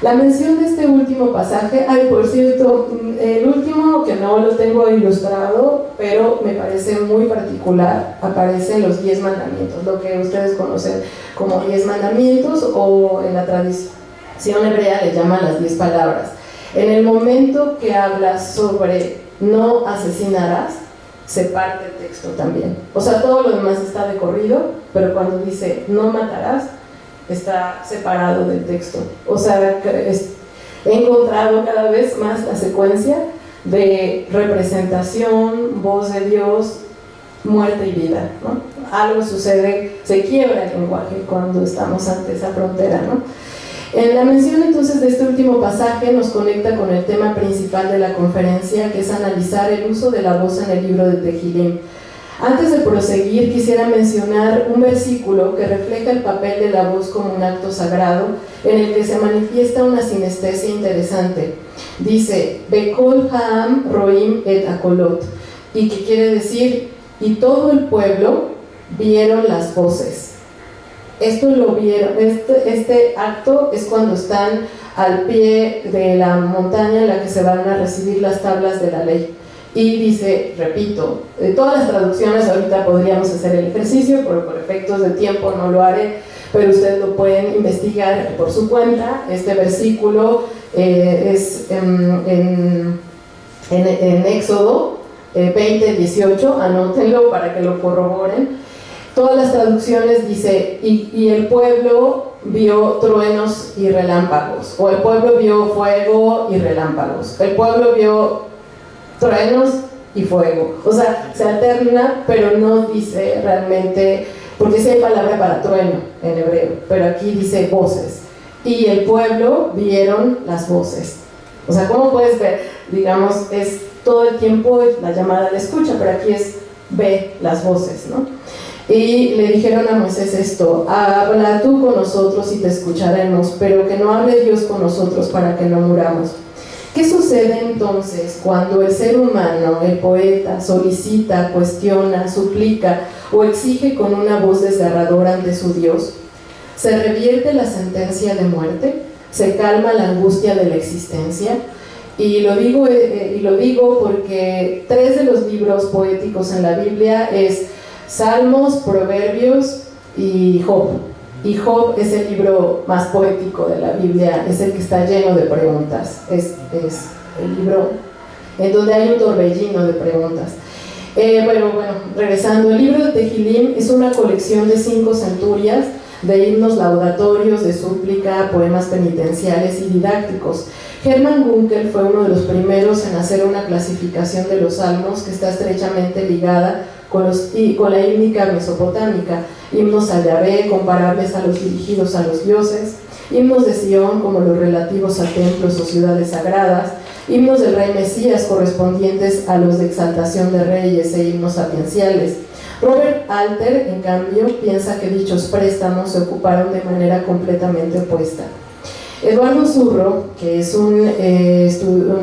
La mención de este último pasaje, por cierto, el último que no lo tengo ilustrado, pero me parece muy particular, aparece en los 10 mandamientos, lo que ustedes conocen como 10 mandamientos o en la tradición hebrea le llaman las 10 palabras. En el momento que habla sobre no asesinarás, se parte el texto también. O sea, todo lo demás está de corrido, pero cuando dice no matarás, está separado del texto. O sea, he encontrado cada vez más la secuencia de representación, voz de Dios, muerte y vida, ¿no? Algo sucede, se quiebra el lenguaje cuando estamos ante esa frontera, ¿no? En la mención entonces de este último pasaje nos conecta con el tema principal de la conferencia, que es analizar el uso de la voz en el libro de Tehilim. Antes de proseguir, quisiera mencionar un versículo que refleja el papel de la voz como un acto sagrado, en el que se manifiesta una sinestesia interesante. Dice, Bekol Ha'am Roim et Akolot, y que quiere decir, y todo el pueblo vieron las voces. Esto lo vieron, este acto es cuando están al pie de la montaña en la que se van a recibir las tablas de la ley. Y dice, repito, de todas las traducciones ahorita podríamos hacer el ejercicio, pero por efectos de tiempo no lo haré, pero ustedes lo pueden investigar por su cuenta. Este versículo es en Éxodo 20:18, anótenlo para que lo corroboren. Todas las traducciones dice, y el pueblo vio truenos y relámpagos, o el pueblo vio fuego y relámpagos, el pueblo vio truenos y fuego. O sea, se alterna, pero no dice realmente, porque sí hay palabra para trueno en hebreo, pero aquí dice voces. Y el pueblo vieron las voces. O sea, ¿cómo puedes ver? Digamos, es todo el tiempo la llamada de escucha, pero aquí es ve las voces, ¿no? Y le dijeron a Moisés esto, habla tú con nosotros y te escucharemos, pero que no hable Dios con nosotros para que no muramos. ¿Qué sucede entonces cuando el ser humano, el poeta, solicita, cuestiona, suplica o exige con una voz desgarradora ante su Dios? ¿Se revierte la sentencia de muerte? ¿Se calma la angustia de la existencia? Y lo digo porque 3 de los libros poéticos en la Biblia es Salmos, Proverbios y Job. Y Job es el libro más poético de la Biblia, es el que está lleno de preguntas. Es el libro en donde hay un torbellino de preguntas. Bueno, regresando, el libro de Tehilim es una colección de 5 centurias de himnos laudatorios, de súplica, poemas penitenciales y didácticos. Hermann Gunkel fue uno de los primeros en hacer una clasificación de los salmos que está estrechamente ligada con la hímnica mesopotámica, himnos a Yahvé comparables a los dirigidos a los dioses, himnos de Sion como los relativos a templos o ciudades sagradas, himnos del rey Mesías correspondientes a los de exaltación de reyes e himnos sapienciales. Robert Alter, en cambio, piensa que dichos préstamos se ocuparon de manera completamente opuesta. Eduardo Zurro, que es un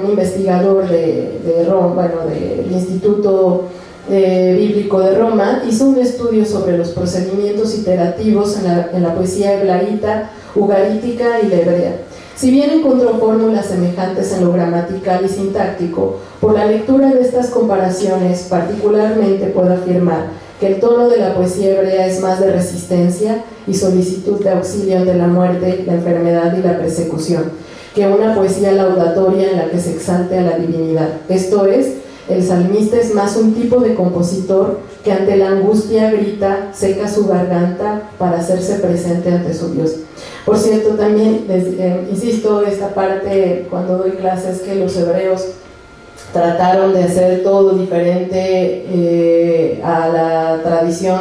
investigador de Roma, del Instituto Bíblico de Roma, hizo un estudio sobre los procedimientos iterativos en la poesía heblaíta, ugarítica y la hebrea. Si bien encontró fórmulas semejantes en lo gramatical y sintáctico, por la lectura de estas comparaciones particularmente puedo afirmar que el tono de la poesía hebrea es más de resistencia y solicitud de auxilio ante la muerte, la enfermedad y la persecución, que una poesía laudatoria en la que se exalte a la divinidad. Esto es, el salmista es más un tipo de compositor que ante la angustia grita, seca su garganta para hacerse presente ante su Dios. Por cierto, también insisto esta parte cuando doy clases, que los hebreos trataron de hacer todo diferente a la tradición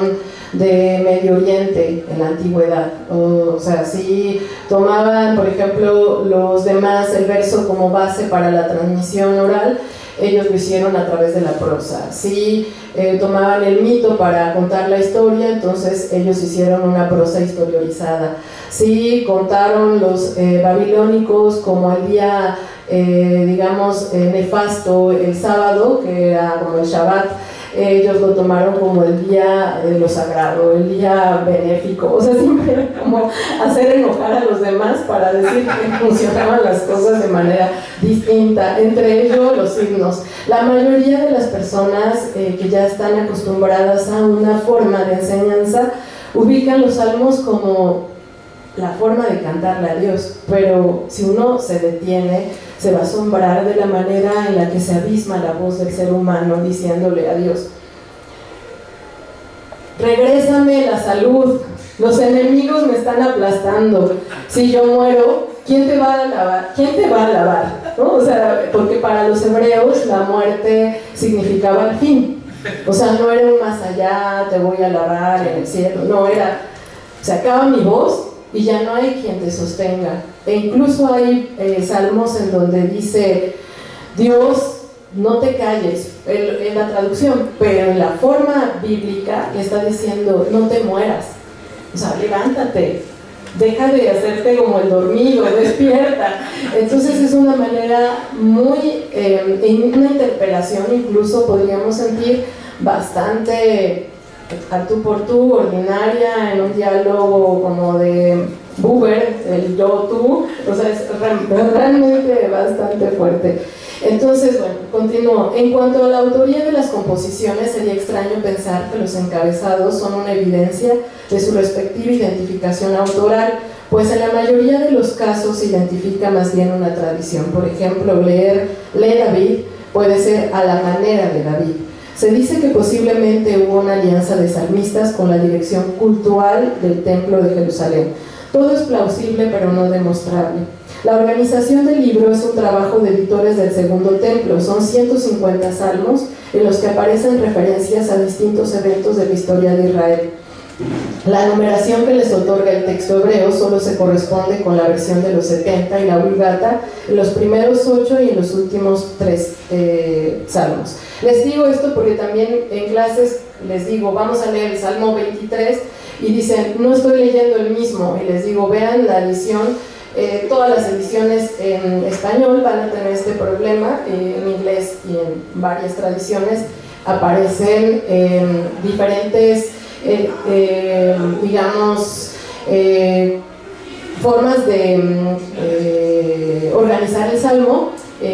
de Medio Oriente en la antigüedad. O sea, si tomaban, por ejemplo, los demás el verso como base para la transmisión oral, ellos lo hicieron a través de la prosa. Si tomaban el mito para contar la historia, entonces ellos hicieron una prosa historiorizada. Si contaron los babilónicos como el día, digamos, nefasto, el sábado, que era como el Shabbat, ellos lo tomaron como el día de lo sagrado, el día benéfico. O sea, siempre era como hacer enojar a los demás para decir que funcionaban las cosas de manera distinta, entre ellos los himnos. La mayoría de las personas que ya están acostumbradas a una forma de enseñanza ubican los salmos como la forma de cantarle a Dios, pero si uno se detiene, se va a asombrar de la manera en la que se abisma la voz del ser humano diciéndole a Dios: regrésame la salud, los enemigos me están aplastando, si yo muero, ¿quién te va a alabar? ¿Quién te va a alabar? ¿No? O sea, porque para los hebreos la muerte significaba el fin, o sea, no era un más allá, te voy a alabar en el cielo, no, era, se acaba mi voz y ya no hay quien te sostenga. E incluso hay salmos en donde dice: Dios, no te calles, en la traducción, pero en la forma bíblica le está diciendo: no te mueras, o sea, levántate, deja de hacerte como el dormido, despierta. Entonces es una manera muy, en una interpelación incluso podríamos sentir bastante al tú por tú, ordinaria, en un diálogo como de Buber, el yo-tú, o sea, es realmente bastante fuerte. Entonces, bueno, continúo. En cuanto a la autoría de las composiciones, sería extraño pensar que los encabezados son una evidencia de su respectiva identificación autoral, pues en la mayoría de los casos se identifica más bien una tradición. Por ejemplo, leer "Le David" puede ser "a la manera de David". Se dice que posiblemente hubo una alianza de salmistas con la dirección cultural del Templo de Jerusalén. Todo es plausible, pero no demostrable. La organización del libro es un trabajo de editores del Segundo Templo. Son 150 salmos en los que aparecen referencias a distintos eventos de la historia de Israel. La numeración que les otorga el texto hebreo solo se corresponde con la versión de los 70 y la Vulgata en los primeros 8 y en los últimos 3 salmos. Les digo esto porque también en clases les digo: vamos a leer el Salmo 23 y dicen: no estoy leyendo el mismo, y les digo: vean la edición. Todas las ediciones en español van a tener este problema, en inglés y en varias tradiciones aparecen diferentes digamos formas de organizar el salmo,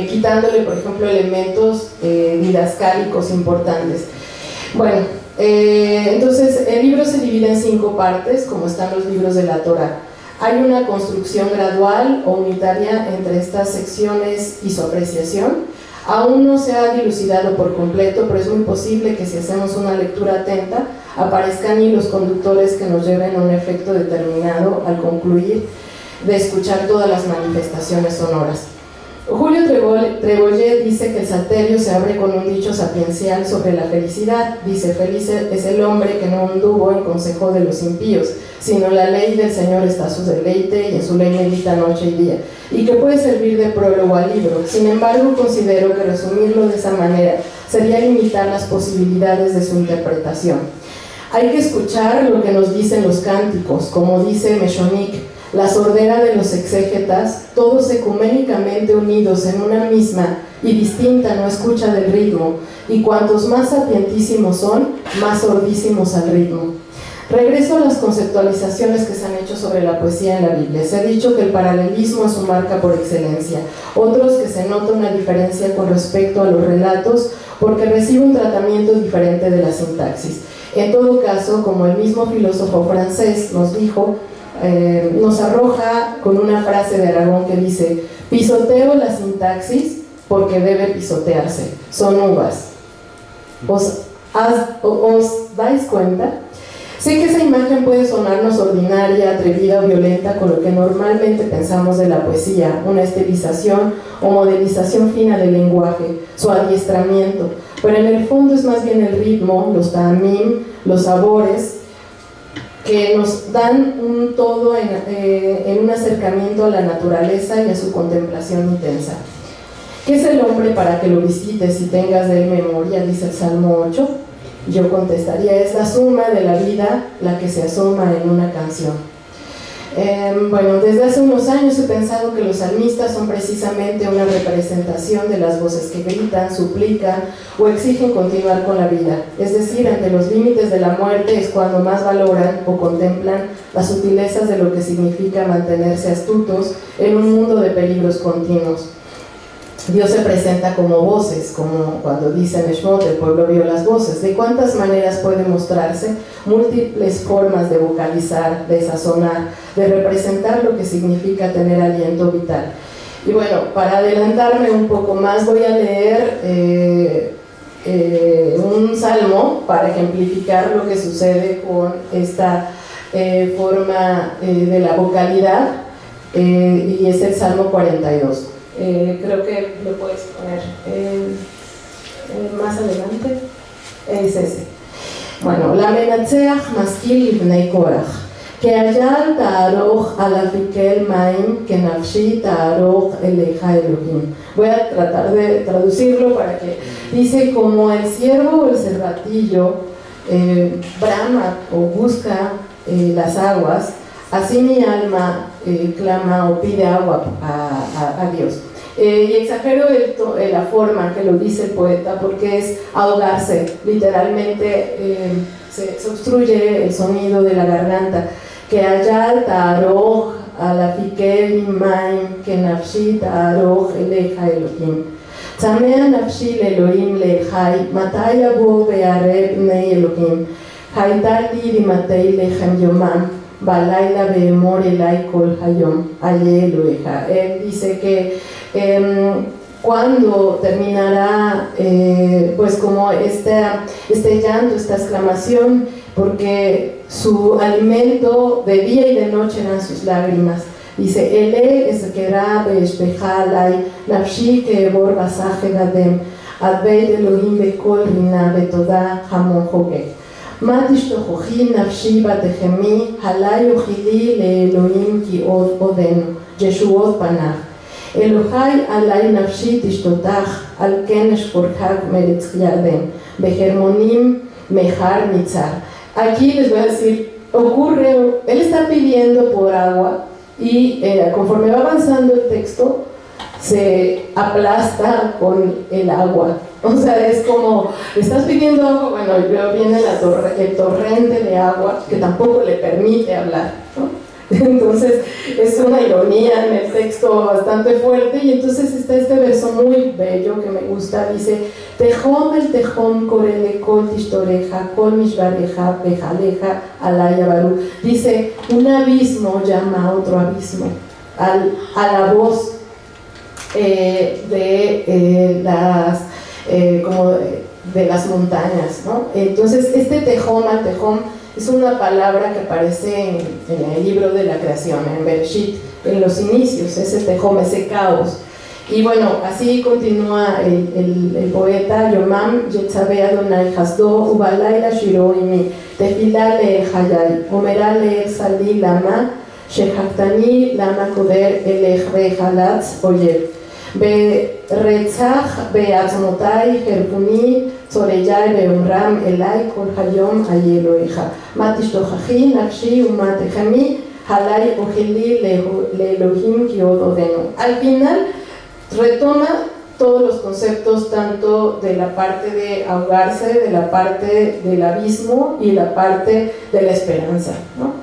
quitándole por ejemplo elementos didascálicos importantes. Bueno, entonces el libro se divide en 5 partes, como están los libros de la Torá. Hay una construcción gradual o unitaria entre estas secciones y su apreciación. Aún no se ha dilucidado por completo, pero es muy posible que si hacemos una lectura atenta aparezcan hilos conductores que nos lleven a un efecto determinado al concluir de escuchar todas las manifestaciones sonoras. Julio Trebollet dice que el Salterio se abre con un dicho sapiencial sobre la felicidad. Dice: feliz es el hombre que no anduvo en consejo de los impíos, sino en la ley del Señor está su deleite, y en su ley medita noche y día, y que puede servir de prólogo al libro. Sin embargo, considero que resumirlo de esa manera sería limitar las posibilidades de su interpretación. Hay que escuchar lo que nos dicen los cánticos, como dice Meshonik, la sordera de los exégetas, todos ecuménicamente unidos en una misma y distinta no escucha del ritmo, y cuantos más sapientísimos son, más sordísimos al ritmo. Regreso a las conceptualizaciones que se han hecho sobre la poesía en la Biblia. Se ha dicho que el paralelismo es su marca por excelencia, otros que se nota una diferencia con respecto a los relatos porque recibe un tratamiento diferente de la sintaxis. En todo caso, como el mismo filósofo francés nos dijo, nos arroja con una frase de Aragón que dice: pisoteo la sintaxis porque debe pisotearse, son uvas. ¿Os dais cuenta? Sé que esa imagen puede sonarnos ordinaria, atrevida o violenta con lo que normalmente pensamos de la poesía, una estilización o modelización fina del lenguaje, su adiestramiento, pero en el fondo es más bien el ritmo, los ta'amim, los sabores, que nos dan un todo en un acercamiento a la naturaleza y a su contemplación intensa. ¿Qué es el hombre para que lo visites y tengas de él memoria? Dice el Salmo 8. Yo contestaría, es la suma de la vida la que se asoma en una canción. Bueno, desde hace unos años he pensado que los salmistas son precisamente una representación de las voces que gritan, suplican o exigen continuar con la vida. Es decir, ante los límites de la muerte es cuando más valoran o contemplan las sutilezas de lo que significa mantenerse astutos en un mundo de peligros continuos. Dios se presenta como voces, como cuando dice en Shemot, el pueblo vio las voces. ¿De cuántas maneras puede mostrarse? Múltiples formas de vocalizar, de sazonar, de representar lo que significa tener aliento vital. Y bueno, para adelantarme un poco más, voy a leer un salmo para ejemplificar lo que sucede con esta forma de la vocalidad, y es el Salmo 42. Creo que lo puedes poner más adelante. Es ese. Bueno, la menatzeach maskil livnei korach, que hayal ta'aroch alafikel maim, que nafshi ta'aroch eleja Elohim. Voy a tratar de traducirlo para que dice: como el ciervo o el cervatillo brama o busca las aguas, así mi alma clama o pide agua a Dios. Y exagero la forma que lo dice el poeta, porque es ahogarse, literalmente se obstruye el sonido de la garganta. Que hayal ta'aroch alafikel maim, que nafshi ta'aroch eleja Elohim. Tzamea nafshi le'Elohim le'chai, matai yabo ve'areh bnei Elohim. Haytal li rimatei lechem yomam, balayla ve'emor elai kol hayom, aye Eloheja. Él dice que cuando terminará pues como este llanto, esta exclamación, porque su alimento de día y de noche eran sus lágrimas. Dice: Ele esquerá be'eshpeja alai, nafshi ke'ebor basaje gadem, adveit Elohim be'kol rina be'toda hamon hogeg. Ma tishtochochi nafshi batechemi, halai ochili le'Elohim ki od odenu, yeshuot panav. Elohai alai nafshi tishtotach, al ken eshporchak meretz yarden, behermonim mehar mitzar. Aquí les voy a decir, ocurre, él está pidiendo por agua y conforme va avanzando el texto, se aplasta con el agua. O sea, es como, estás pidiendo agua, bueno, luego viene el torrente de agua que tampoco le permite hablar, ¿no? Entonces es una ironía en el texto bastante fuerte. Y entonces está este verso muy bello que me gusta, dice: Tehom el tehom korele kol tishtoreja, kol mishbareja, bejaleja, alaya baru. Dice, un abismo llama a otro abismo, a la voz de las montañas, ¿no? Entonces este tehom al tehom es una palabra que aparece en el libro de la creación, en Bereshit, en los inicios, ese tehom, ese caos. Y bueno, así continúa el poeta: Yomam yetzabe Adonai hasdo ubalayla shiro imi tefila le'chayai omera le'sali lama shehaktani lama koder elech ve'chalatz oyev be'retzach be'atzmotai herpuni tzoreyai be'omram elai kol hayom aye Eloheja ma tishtochachi nafshi u'ma techemi halai ochili le'Elohim ki od odenu. Al final retoma todos los conceptos, tanto de la parte de ahogarse, de la parte del abismo y la parte de la esperanza, ¿no?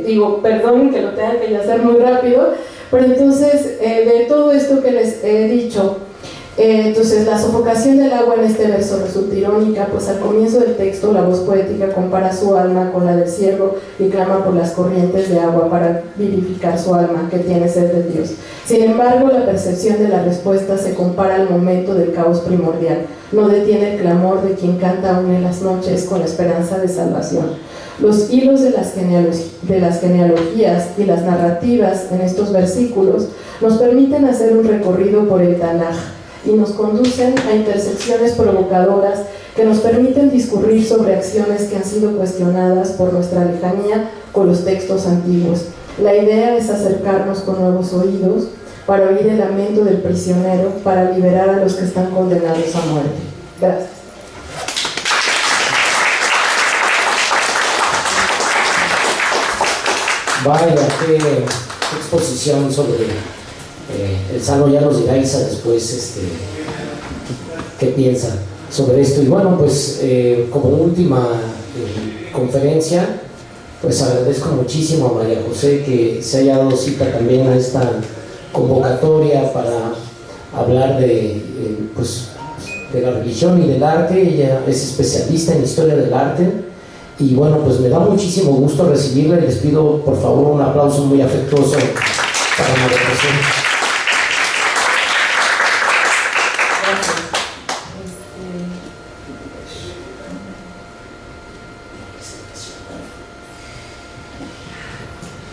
Digo, perdón que lo tenga que hacer muy rápido, pero entonces de todo esto que les he dicho, entonces la sofocación del agua en este verso resulta irónica, pues al comienzo del texto la voz poética compara su alma con la del ciervo y clama por las corrientes de agua para vivificar su alma que tiene sed de Dios. Sin embargo, la percepción de la respuesta se compara al momento del caos primordial. No detiene el clamor de quien canta aún en las noches con la esperanza de salvación. Los hilos de las genealogías y las narrativas en estos versículos nos permiten hacer un recorrido por el Tanaj y nos conducen a intersecciones provocadoras que nos permiten discurrir sobre acciones que han sido cuestionadas por nuestra lejanía con los textos antiguos. La idea es acercarnos con nuevos oídos para oír el lamento del prisionero, para liberar a los que están condenados a muerte. Gracias. Vaya, qué exposición sobre el Sano. Ya nos dirá Isa después qué piensa sobre esto. Y bueno, pues como última conferencia, pues agradezco muchísimo a María José que se haya dado cita también a esta convocatoria para hablar de la religión y del arte. Ella es especialista en historia del arte. Y bueno, pues me da muchísimo gusto recibirla y les pido por favor un aplauso muy afectuoso para María José.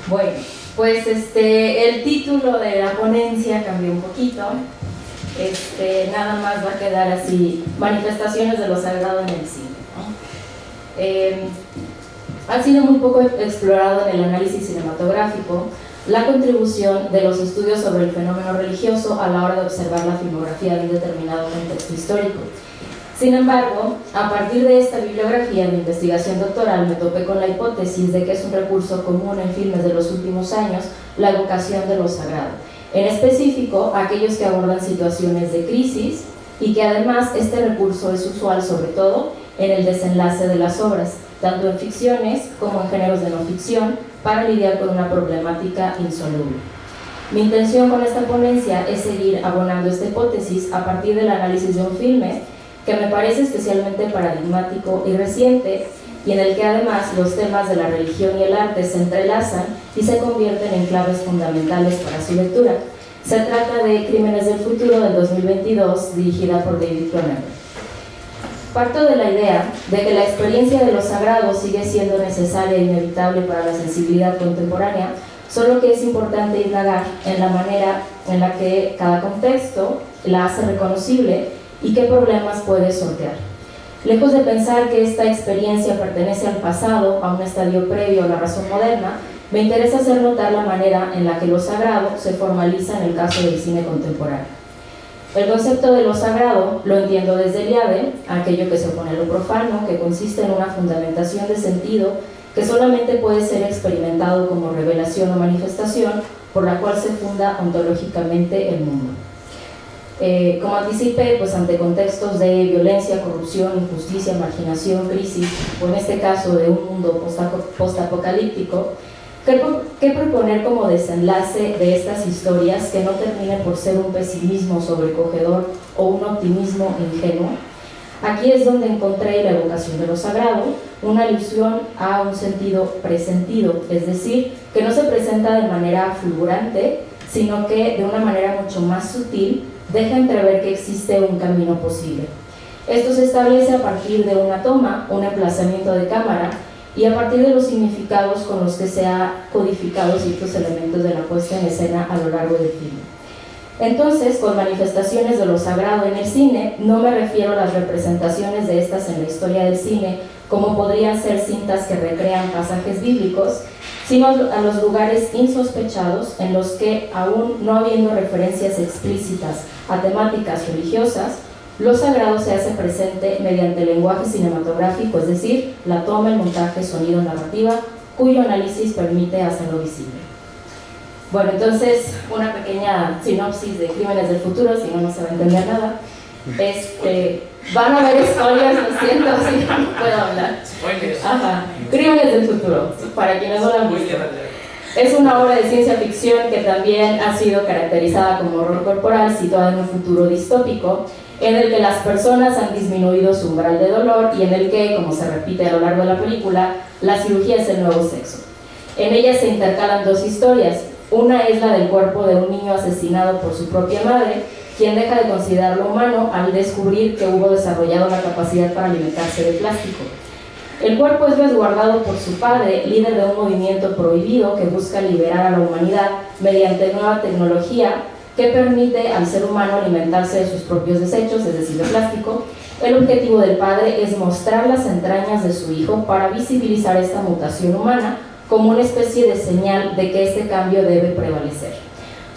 Bueno, pues el título de la ponencia cambió un poquito. Nada más va a quedar así: manifestaciones de lo sagrado en el cine, ¿no? Ha sido muy poco explorado en el análisis cinematográfico la contribución de los estudios sobre el fenómeno religioso a la hora de observar la filmografía de un determinado contexto histórico. Sin embargo, a partir de esta bibliografía de investigación doctoral me topé con la hipótesis de que es un recurso común en filmes de los últimos años la evocación de lo sagrado, en específico aquellos que abordan situaciones de crisis, y que además este recurso es usual sobre todo en el desenlace de las obras, tanto en ficciones como en géneros de no ficción, para lidiar con una problemática insoluble. Mi intención con esta ponencia es seguir abonando esta hipótesis a partir del análisis de un filme que me parece especialmente paradigmático y reciente, y en el que además los temas de la religión y el arte se entrelazan y se convierten en claves fundamentales para su lectura. Se trata de Crímenes del Futuro del 2022, dirigida por David Cronenberg. Parto de la idea de que la experiencia de lo sagrado sigue siendo necesaria e inevitable para la sensibilidad contemporánea, solo que es importante indagar en la manera en la que cada contexto la hace reconocible y qué problemas puede sortear. Lejos de pensar que esta experiencia pertenece al pasado, a un estadio previo a la razón moderna, me interesa hacer notar la manera en la que lo sagrado se formaliza en el caso del cine contemporáneo. El concepto de lo sagrado lo entiendo desde Eliade, aquello que se opone a lo profano, que consiste en una fundamentación de sentido que solamente puede ser experimentado como revelación o manifestación por la cual se funda ontológicamente el mundo. Como anticipé, pues ante contextos de violencia, corrupción, injusticia, marginación, crisis, o en este caso de un mundo postapocalíptico, ¿qué proponer como desenlace de estas historias que no termine por ser un pesimismo sobrecogedor o un optimismo ingenuo? Aquí es donde encontré la evocación de lo sagrado, una alusión a un sentido presentido, es decir, que no se presenta de manera fulgurante, sino que de una manera mucho más sutil deja entrever que existe un camino posible. Esto se establece a partir de una toma, un emplazamiento de cámara, y a partir de los significados con los que se ha codificado ciertos elementos de la puesta en escena a lo largo del filme. Entonces, con manifestaciones de lo sagrado en el cine, no me refiero a las representaciones de estas en la historia del cine, como podrían ser cintas que recrean pasajes bíblicos, sino a los lugares insospechados en los que, aún no habiendo referencias explícitas a temáticas religiosas, lo sagrado se hace presente mediante el lenguaje cinematográfico, es decir, la toma, el montaje, sonido, narrativa, cuyo análisis permite hacerlo visible. Bueno, entonces, una pequeña sinopsis de Crímenes del Futuro, si no, no se va a entender nada. Van a haber spoilers, lo siento, si no puedo hablar. Ajá. Crímenes del Futuro, para quienes no lo han visto. Es una obra de ciencia ficción que también ha sido caracterizada como horror corporal, situada en un futuro distópico, en el que las personas han disminuido su umbral de dolor y en el que, como se repite a lo largo de la película, la cirugía es el nuevo sexo. En ella se intercalan dos historias. Una es la del cuerpo de un niño asesinado por su propia madre, quien deja de considerarlo humano al descubrir que hubo desarrollado la capacidad para alimentarse de plástico. El cuerpo es resguardado por su padre, líder de un movimiento prohibido que busca liberar a la humanidad mediante nueva tecnología que permite al ser humano alimentarse de sus propios desechos, es decir, de plástico. El objetivo del padre es mostrar las entrañas de su hijo para visibilizar esta mutación humana como una especie de señal de que este cambio debe prevalecer.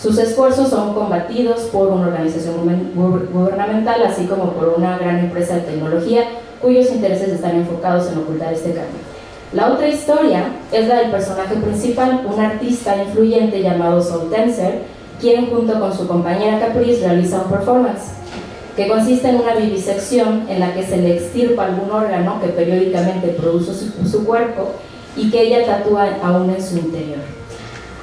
Sus esfuerzos son combatidos por una organización gubernamental, así como por una gran empresa de tecnología, cuyos intereses están enfocados en ocultar este cambio. La otra historia es la del personaje principal, un artista influyente llamado Saul Tenser, quien junto con su compañera Caprice realiza un performance, que consiste en una vivisección en la que se le extirpa algún órgano que periódicamente produce su cuerpo y que ella tatúa aún en su interior.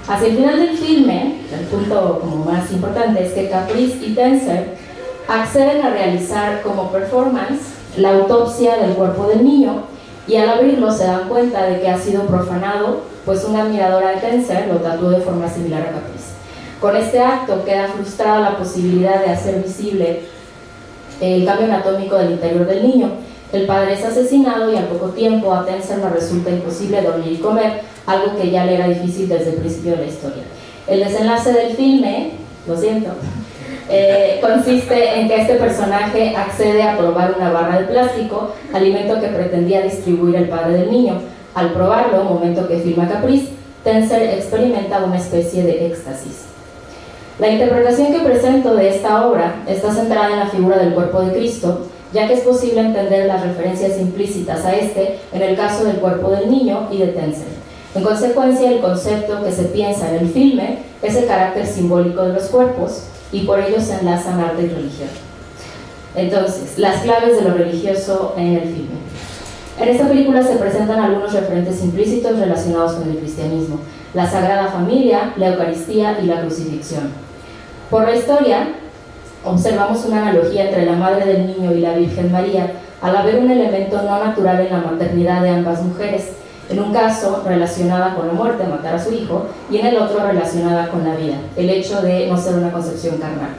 Hacia el final del filme, el punto como más importante es que Caprice y Tenser acceden a realizar como performance la autopsia del cuerpo del niño, y al abrirlo se dan cuenta de que ha sido profanado, pues una admiradora de Tenser lo tatuó de forma similar a Caprice. Con este acto queda frustrada la posibilidad de hacer visible el cambio anatómico del interior del niño. El padre es asesinado y al poco tiempo a Tenser le resulta imposible dormir y comer, algo que ya le era difícil desde el principio de la historia. El desenlace del filme, lo siento, consiste en que este personaje accede a probar una barra de plástico, alimento que pretendía distribuir el padre del niño. Al probarlo, momento que filma Caprice, Tenser experimenta una especie de éxtasis. La interpretación que presento de esta obra está centrada en la figura del cuerpo de Cristo, ya que es posible entender las referencias implícitas a este en el caso del cuerpo del niño y de Tenser. En consecuencia, el concepto que se piensa en el filme es el carácter simbólico de los cuerpos, y por ello se enlazan arte y religión. Entonces, las claves de lo religioso en el filme. En esta película se presentan algunos referentes implícitos relacionados con el cristianismo: la Sagrada Familia, la Eucaristía y la crucifixión. Por la historia, observamos una analogía entre la Madre del Niño y la Virgen María, al haber un elemento no natural en la maternidad de ambas mujeres, en un caso relacionada con la muerte, matar a su hijo, y en el otro relacionada con la vida, el hecho de no ser una concepción carnal.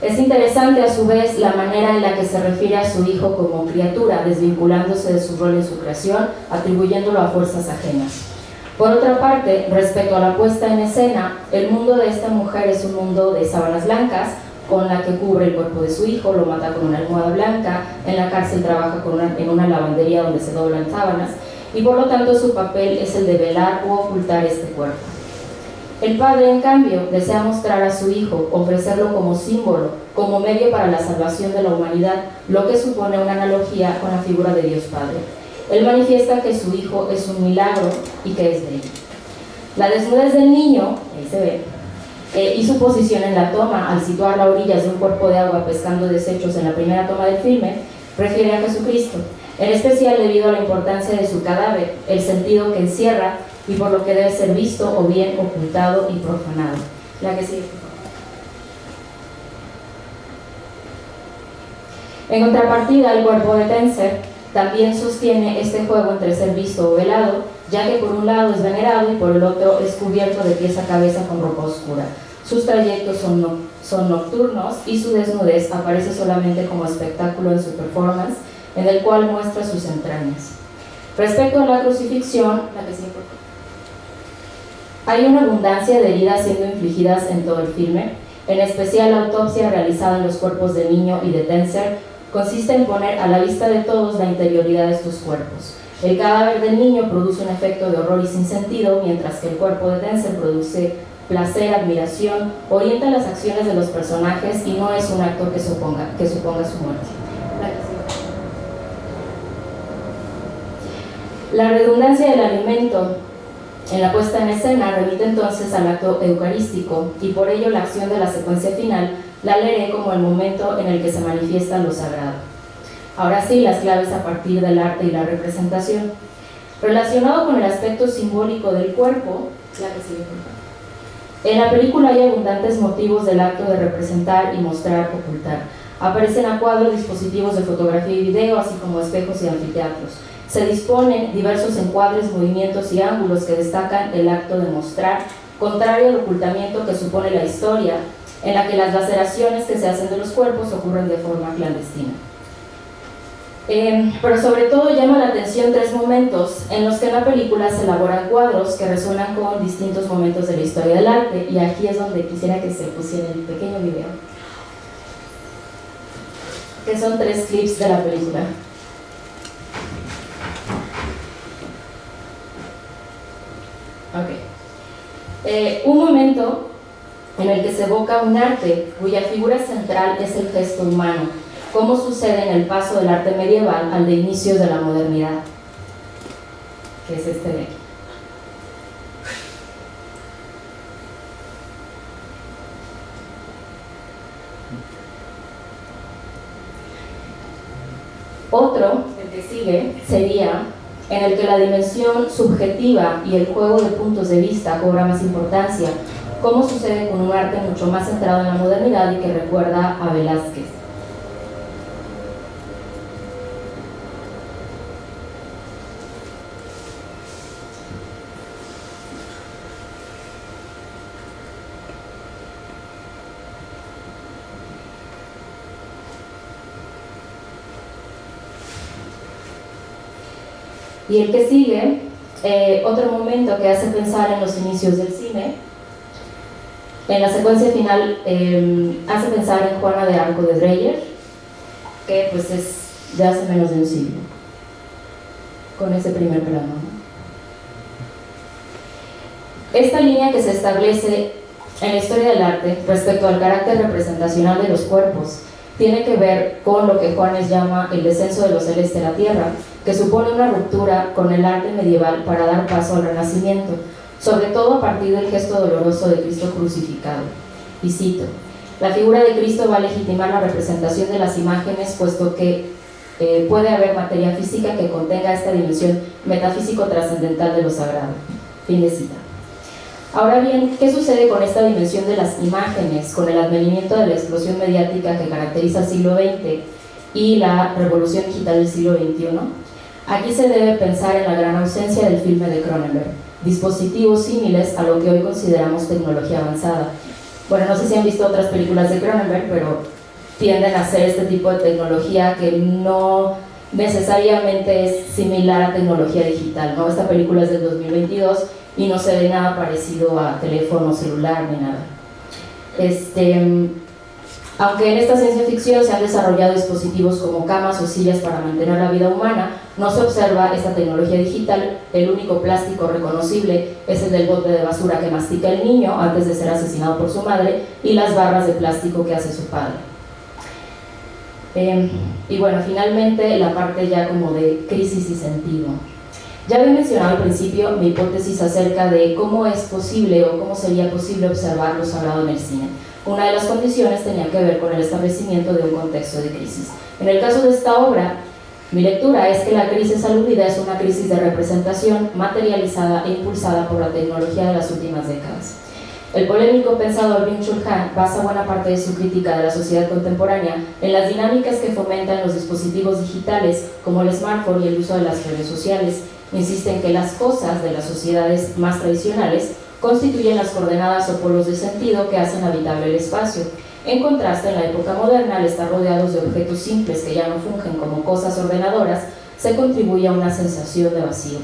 Es interesante a su vez la manera en la que se refiere a su hijo como criatura, desvinculándose de su rol en su creación, atribuyéndolo a fuerzas ajenas. Por otra parte, respecto a la puesta en escena, el mundo de esta mujer es un mundo de sábanas blancas, con la que cubre el cuerpo de su hijo, lo mata con una almohada blanca, en la cárcel trabaja en una lavandería donde se doblan sábanas, y por lo tanto su papel es el de velar u ocultar este cuerpo. El padre, en cambio, desea mostrar a su hijo, ofrecerlo como símbolo, como medio para la salvación de la humanidad, lo que supone una analogía con la figura de Dios Padre. Él manifiesta que su hijo es un milagro y que es bello. La desnudez del niño, ahí se ve, y su posición en la toma, al situarla a orillas de un cuerpo de agua pescando desechos en la primera toma del filme, refiere a Jesucristo, en especial debido a la importancia de su cadáver, el sentido que encierra y por lo que debe ser visto o bien ocultado y profanado. La que sigue, por favor. En contrapartida, el cuerpo de Tenser también sostiene este juego entre ser visto o velado, ya que por un lado es venerado y por el otro es cubierto de pies a cabeza con ropa oscura. Sus trayectos son nocturnos y su desnudez aparece solamente como espectáculo en su performance, en el cual muestra sus entrañas. Respecto a la crucifixión, la que sigue, por favor. Hay una abundancia de heridas siendo infligidas en todo el filme, en especial la autopsia realizada en los cuerpos de niño y de Tenser consiste en poner a la vista de todos la interioridad de estos cuerpos. El cadáver del niño produce un efecto de horror y sinsentido, mientras que el cuerpo de Tenser produce placer, admiración, orienta las acciones de los personajes y no es un acto que suponga su muerte. La redundancia del alimento en la puesta en escena remite entonces al acto eucarístico y por ello la acción de la secuencia final la leeré como el momento en el que se manifiesta lo sagrado. Ahora sí, las claves a partir del arte y la representación. Relacionado con el aspecto simbólico del cuerpo, en la película hay abundantes motivos del acto de representar y mostrar, ocultar. Aparecen a cuadro dispositivos de fotografía y video, así como espejos y anfiteatros. Se disponen diversos encuadres, movimientos y ángulos que destacan el acto de mostrar, contrario al ocultamiento que supone la historia, en la que las laceraciones que se hacen de los cuerpos ocurren de forma clandestina. Pero sobre todo llama la atención tres momentos en los que en la película se elaboran cuadros que resuenan con distintos momentos de la historia del arte, y aquí es donde quisiera que se pusiera el pequeño video, que son tres clips de la película. Un momento en el que se evoca un arte cuya figura central es el gesto humano, como sucede en el paso del arte medieval al de inicios de la modernidad, que es este de aquí. Otro, el que sigue, sería en el que la dimensión subjetiva y el juego de puntos de vista cobra más importancia, como sucede con un arte mucho más centrado en la modernidad y que recuerda a Velázquez. Y el que sigue, otro momento que hace pensar en los inicios del cine, en la secuencia final hace pensar en Juana de Arco de Dreyer, que pues es de hace menos de un siglo, con ese primer plano. Esta línea que se establece en la historia del arte respecto al carácter representacional de los cuerpos tiene que ver con lo que Juanes llama el descenso de lo celeste a la tierra, que supone una ruptura con el arte medieval para dar paso al Renacimiento, sobre todo a partir del gesto doloroso de Cristo crucificado. Y cito: la figura de Cristo va a legitimar la representación de las imágenes, puesto que puede haber materia física que contenga esta dimensión metafísico-trascendental de lo sagrado. Fin de cita. Ahora bien, ¿qué sucede con esta dimensión de las imágenes, con el advenimiento de la explosión mediática que caracteriza el siglo XX y la revolución digital del siglo XXI? Aquí se debe pensar en la gran ausencia del filme de Cronenberg, dispositivos símiles a lo que hoy consideramos tecnología avanzada. Bueno, no sé si han visto otras películas de Cronenberg, pero tienden a hacer este tipo de tecnología que no necesariamente es similar a tecnología digital, ¿no? Esta película es del 2022 y no se ve nada parecido a teléfono celular ni nada. Aunque en esta ciencia ficción se han desarrollado dispositivos como camas o sillas para mantener la vida humana, no se observa esta tecnología digital. El único plástico reconocible es el del bote de basura que mastica el niño antes de ser asesinado por su madre y las barras de plástico que hace su padre. Y bueno, finalmente la parte ya como de crisis y sentido. Ya había mencionado al principio mi hipótesis acerca de cómo es posible o cómo sería posible observar lo sagrado en el cine. Una de las condiciones tenía que ver con el establecimiento de un contexto de crisis. En el caso de esta obra, mi lectura es que la crisis aludida es una crisis de representación materializada e impulsada por la tecnología de las últimas décadas. El polémico pensador Byung-Chul Han basa buena parte de su crítica de la sociedad contemporánea en las dinámicas que fomentan los dispositivos digitales como el smartphone y el uso de las redes sociales. Insiste en que las cosas de las sociedades más tradicionales constituyen las coordenadas o polos de sentido que hacen habitable el espacio. En contraste, en la época moderna, al estar rodeados de objetos simples que ya no fungen como cosas ordenadoras, se contribuye a una sensación de vacío.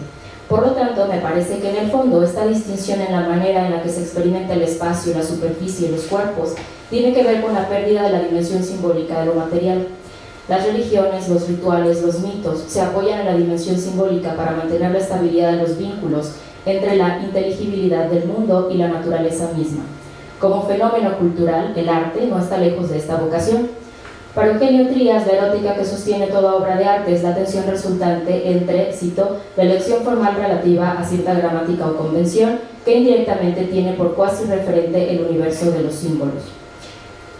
Por lo tanto, me parece que en el fondo esta distinción en la manera en la que se experimenta el espacio, la superficie y los cuerpos tiene que ver con la pérdida de la dimensión simbólica de lo material. Las religiones, los rituales, los mitos se apoyan en la dimensión simbólica para mantener la estabilidad de los vínculos entre la inteligibilidad del mundo y la naturaleza misma. Como fenómeno cultural, el arte no está lejos de esta vocación. Para Eugenio Trías, la erótica que sostiene toda obra de arte es la tensión resultante entre, cito, la elección formal relativa a cierta gramática o convención que indirectamente tiene por cuasi referente el universo de los símbolos.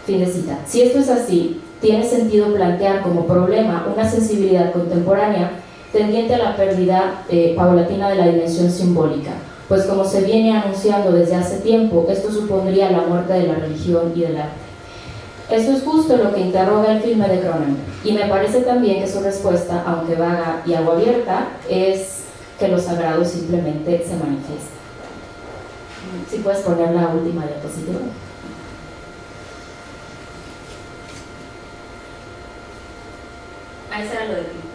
Fin de cita. Si esto es así, tiene sentido plantear como problema una sensibilidad contemporánea tendiente a la pérdida paulatina de la dimensión simbólica, pues como se viene anunciando desde hace tiempo, esto supondría la muerte de la religión y del arte. Esto es justo lo que interroga el filme de Cronenberg, y me parece también que su respuesta, aunque vaga y algo abierta, es que lo sagrado simplemente se manifiesta. Si puedes poner la última diapositiva. Ahí será lo de Cristo.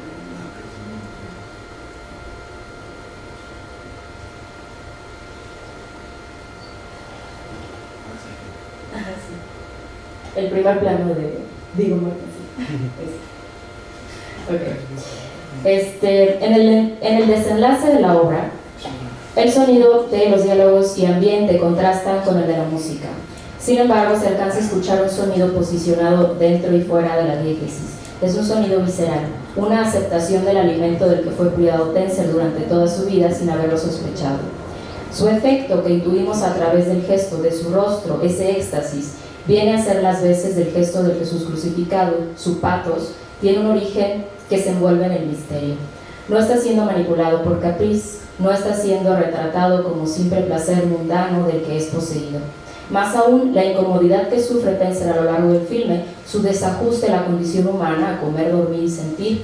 El primer plano de Diego Muerto. Okay. En el desenlace de la obra, el sonido de los diálogos y ambiente contrastan con el de la música. Sin embargo, se alcanza a escuchar un sonido posicionado dentro y fuera de la diégesis. Es un sonido visceral, una aceptación del alimento del que fue cuidado Tenzer durante toda su vida sin haberlo sospechado. Su efecto, que intuimos a través del gesto de su rostro, ese éxtasis, viene a ser las veces del gesto del Jesús crucificado. Su patos tiene un origen que se envuelve en el misterio. No está siendo manipulado por capriz, no está siendo retratado como simple placer mundano del que es poseído. Más aún, la incomodidad que sufre Tenzer a lo largo del filme, su desajuste a la condición humana, a comer, dormir y sentir,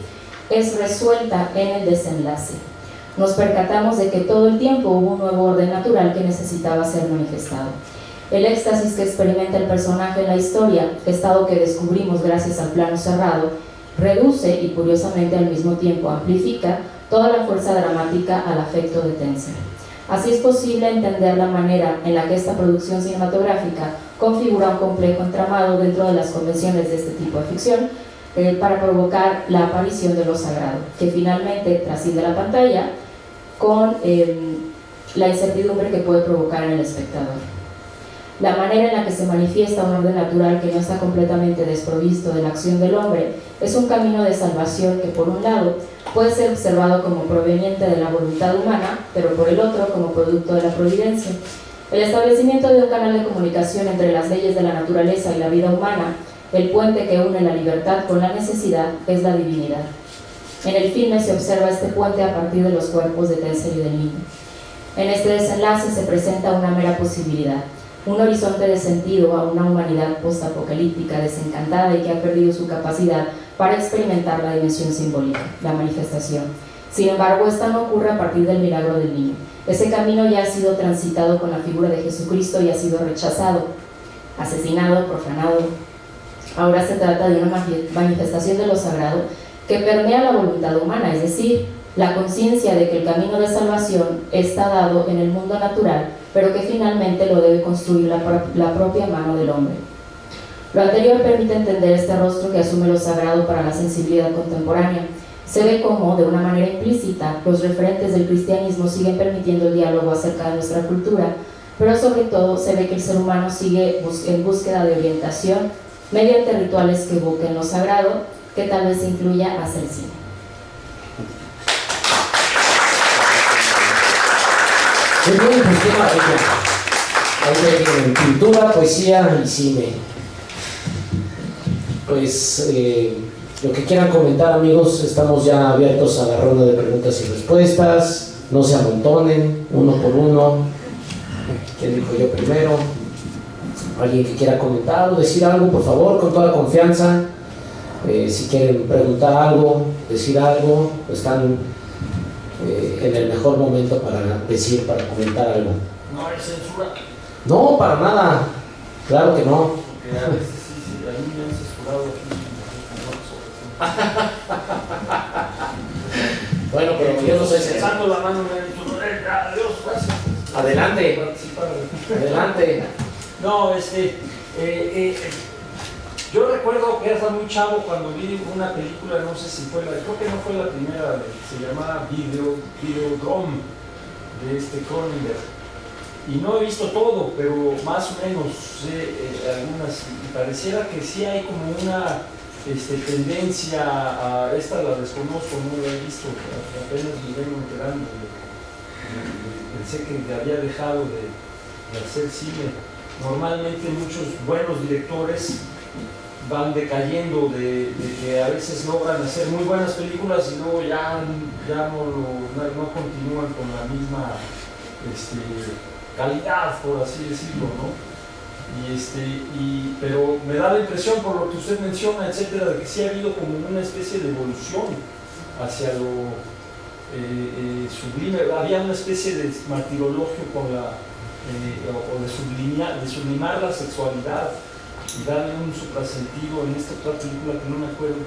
es resuelta en el desenlace. Nos percatamos de que todo el tiempo hubo un nuevo orden natural que necesitaba ser manifestado. El éxtasis que experimenta el personaje en la historia, estado que descubrimos gracias al plano cerrado, reduce y curiosamente al mismo tiempo amplifica toda la fuerza dramática al afecto de Tenzer. Así es posible entender la manera en la que esta producción cinematográfica configura un complejo entramado dentro de las convenciones de este tipo de ficción para provocar la aparición de lo sagrado, que finalmente trasciende la pantalla con la incertidumbre que puede provocar en el espectador. La manera en la que se manifiesta un orden natural que no está completamente desprovisto de la acción del hombre es un camino de salvación que, por un lado, puede ser observado como proveniente de la voluntad humana, pero por el otro como producto de la providencia. El establecimiento de un canal de comunicación entre las leyes de la naturaleza y la vida humana, el puente que une la libertad con la necesidad, es la divinidad. En el filme se observa este puente a partir de los cuerpos de Tenzer y del niño. En este desenlace se presenta una mera posibilidad, un horizonte de sentido a una humanidad postapocalíptica, desencantada y que ha perdido su capacidad para experimentar la dimensión simbólica, la manifestación. Sin embargo, esta no ocurre a partir del milagro del niño. Ese camino ya ha sido transitado con la figura de Jesucristo y ha sido rechazado, asesinado, profanado. Ahora se trata de una manifestación de lo sagrado que permea la voluntad humana, es decir, la conciencia de que el camino de salvación está dado en el mundo natural, pero que finalmente lo debe construir la propia mano del hombre. Lo anterior permite entender este rostro que asume lo sagrado para la sensibilidad contemporánea. Se ve cómo, de una manera implícita, los referentes del cristianismo siguen permitiendo el diálogo acerca de nuestra cultura, pero sobre todo se ve que el ser humano sigue en búsqueda de orientación mediante rituales que evoquen lo sagrado, que tal vez incluya hacer cine. Muy bien, pues qué maravilla. Hay pintura, poesía y cine. Pues lo que quieran comentar, amigos, estamos ya abiertos a la ronda de preguntas y respuestas. No se amontonen, uno por uno. ¿Quién dijo yo primero? Alguien que quiera comentar o decir algo, por favor, con toda confianza. Si quieren preguntar algo, decir algo, están en el mejor momento para decir, para comentar algo. No hay censura. No, para nada. Claro que no. Porque a veces sí, a mí me han censurado aquí. Bueno, pero yo no soy censor. Alzando la mano me han dicho, adiós, gracias. Adelante. Adelante. No, yo recuerdo que era muy chavo cuando vi una película, no sé si fue creo que no fue la primera, se llamaba Videodrome, de Cronenberg. Y no he visto todo, pero más o menos sé algunas, y pareciera que sí hay como una tendencia a, esta la desconozco, no la he visto, apenas me vengo enterando, pensé que había dejado de hacer cine. Normalmente muchos buenos directores van decayendo de que a veces logran hacer muy buenas películas y luego ya no continúan con la misma calidad, por así decirlo, ¿no? Pero me da la impresión, por lo que usted menciona, etcétera, de que sí ha habido como una especie de evolución hacia lo sublime. Había una especie de martirologio con o de sublimar la sexualidad y darle un suprasentido en esta otra película que no me acuerdo,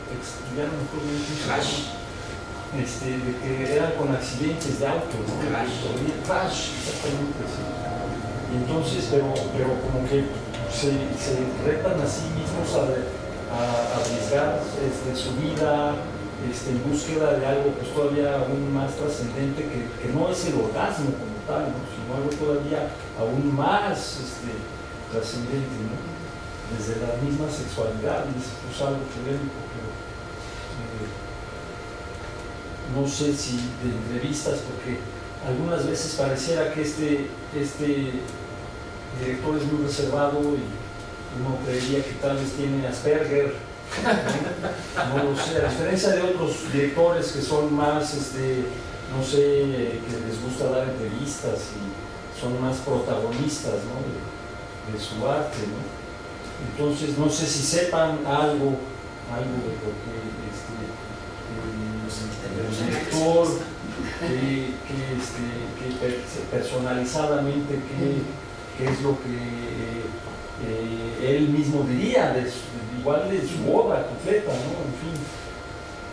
ya no me acuerdo bien Crash, de que eran con accidentes de auto, ¿no? Crash, exactamente, sí. Y entonces, pero como que se retan a sí mismos a arriesgar su vida en búsqueda de algo pues todavía aún más trascendente que no es el orgasmo como tal, ¿no? Sino algo todavía aún más trascendente, ¿no? Desde la misma sexualidad, y es pues, algo polémico, pero no sé si de entrevistas, porque algunas veces pareciera que este director es muy reservado y uno creería que tal vez tiene Asperger, no lo sé, a diferencia de otros directores que son más, no sé, que les gusta dar entrevistas y son más protagonistas, ¿no? de su arte, ¿no? Entonces no sé si sepan algo de por qué el director que personalizadamente qué es lo que él mismo diría igual de su obra completa, ¿no? En fin.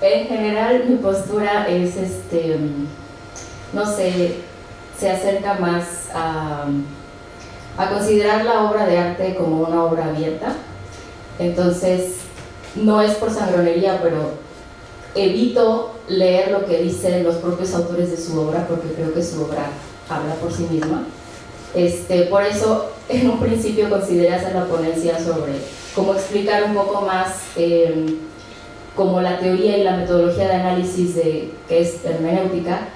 En general mi postura es no sé, se acerca más a considerar la obra de arte como una obra abierta. Entonces no es por sangronería, pero evito leer lo que dicen los propios autores de su obra, porque creo que su obra habla por sí misma. Por eso en un principio consideré hacer la ponencia sobre cómo explicar un poco más como la teoría y la metodología de análisis que es hermenéutica,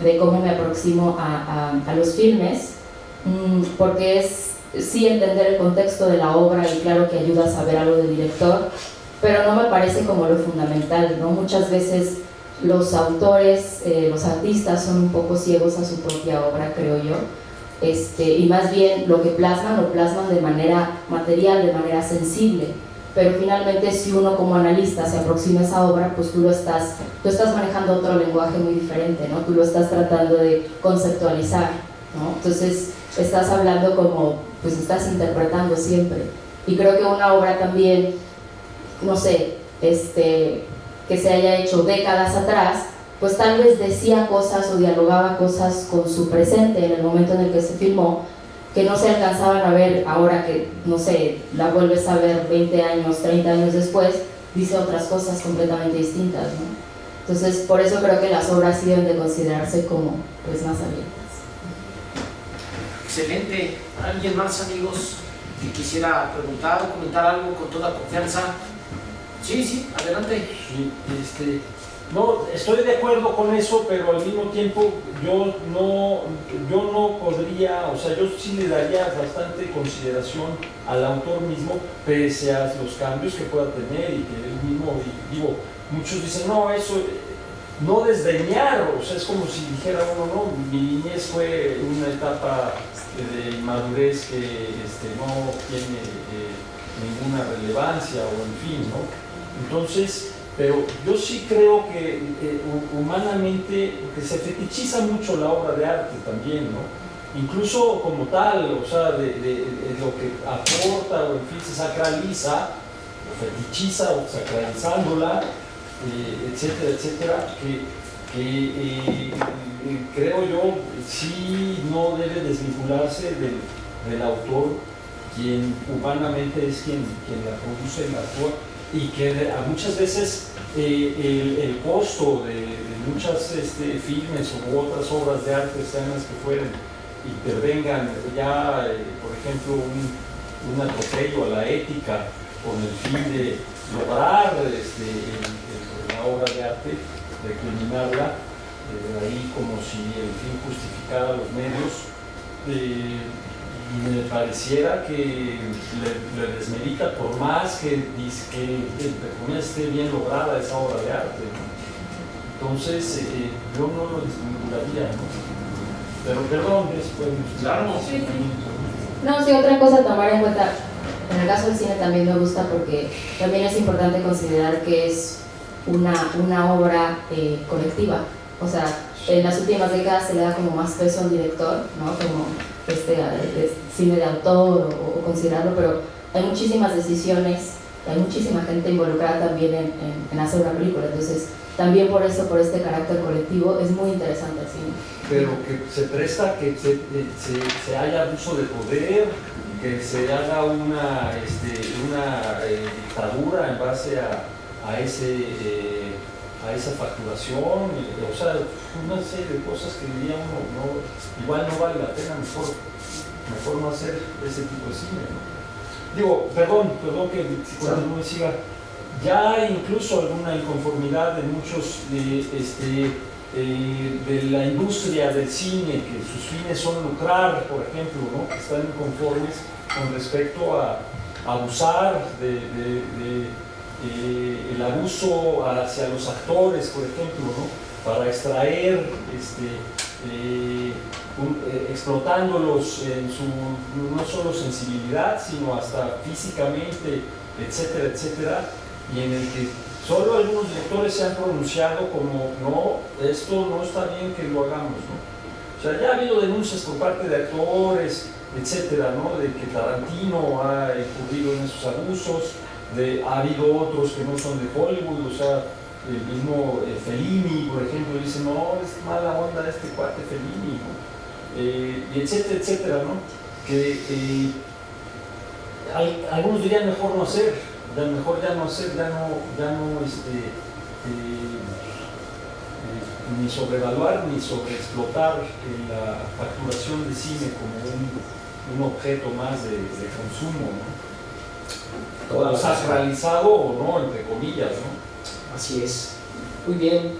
de cómo me aproximo a los filmes, porque es sí entender el contexto de la obra y claro que ayuda a saber algo del director, pero no me parece como lo fundamental, ¿no? Muchas veces los autores, los artistas son un poco ciegos a su propia obra, creo yo, y más bien lo plasman de manera material, de manera sensible, pero finalmente si uno como analista se aproxima a esa obra, pues tú estás manejando otro lenguaje muy diferente, ¿no? Tú lo estás tratando de conceptualizar, ¿no? Entonces estás hablando como, pues estás interpretando siempre, y creo que una obra también, no sé, que se haya hecho décadas atrás, pues tal vez decía cosas o dialogaba cosas con su presente en el momento en el que se filmó, que no se alcanzaban a ver ahora que, no sé, la vuelves a ver 20 años, 30 años después, dice otras cosas completamente distintas, ¿no? Entonces, por eso creo que las obras sí deben de considerarse como, pues, más abiertas. Excelente. ¿Alguien más, amigos, que quisiera preguntar o comentar algo con toda confianza? Sí, adelante. Sí, no, estoy de acuerdo con eso, pero al mismo tiempo yo no podría, o sea, yo sí le daría bastante consideración al autor mismo, pese a los cambios que pueda tener y que él mismo, digo, muchos dicen, no, eso, no desdeñar, o sea, es como si dijera uno, no, mi niñez fue una etapa de inmadurez que no tiene ninguna relevancia, o en fin, ¿no? Entonces, pero yo sí creo que humanamente, que se fetichiza mucho la obra de arte también, ¿no? Incluso como tal, o sea, de lo que aporta, o en fin, se sacraliza, o fetichiza, o sacralizándola, etcétera, etcétera, que creo yo sí no debe desvincularse del autor, quien humanamente es quien la produce, la actúa, y que muchas veces el costo de muchas filmes u otras obras de arte, sean las que fueren, intervengan ya, por ejemplo, un atropello a la ética con el fin de lograr la obra de arte, recriminarla, ahí como si el fin justificara los medios. Me pareciera que le desmerita, por más que dice que esté bien lograda esa obra de arte, ¿no? Entonces yo no lo desvincularía, ¿no? Pero perdón, después claro. No, sí, otra cosa a tomar en cuenta, en el caso del cine también me gusta porque también es importante considerar que es una obra colectiva, o sea, en las últimas décadas se le da como más peso al director, ¿no? Como cine de autor o considerarlo, pero hay muchísimas decisiones, hay muchísima gente involucrada también en hacer una película, entonces también por eso, por este carácter colectivo, es muy interesante el cine. Pero que se presta que se haya abuso de poder, que se haga una dictadura en base a esa facturación, o sea, una serie de cosas que diría uno, igual no vale la pena, mejor no hacer ese tipo de cine, ¿no? digo, perdón que si continúe siga, ya hay incluso alguna inconformidad de muchos de la industria del cine, que sus fines son lucrar, por ejemplo, ¿no? Que están inconformes con respecto a abusar el abuso hacia los actores, por ejemplo, ¿no? Para extraer, explotándolos en su no solo sensibilidad, sino hasta físicamente, etcétera, etcétera, y en el que solo algunos directores se han pronunciado como, no, esto no está bien que lo hagamos, ¿no? O sea, ya ha habido denuncias por parte de actores, etcétera, ¿no? De que Tarantino ha incurrido en esos abusos, ha habido otros que no son de Hollywood, o sea, el mismo Fellini, por ejemplo, dice, no, es mala onda este cuate Fellini, ¿no? Y etcétera, etcétera, ¿no? Que algunos dirían mejor no hacer, mejor ya no hacer, ni sobrevaluar ni sobreexplotar la facturación de cine como un objeto más de consumo, ¿no? Sacralizado o no, entre comillas, ¿no? Así es. Muy bien.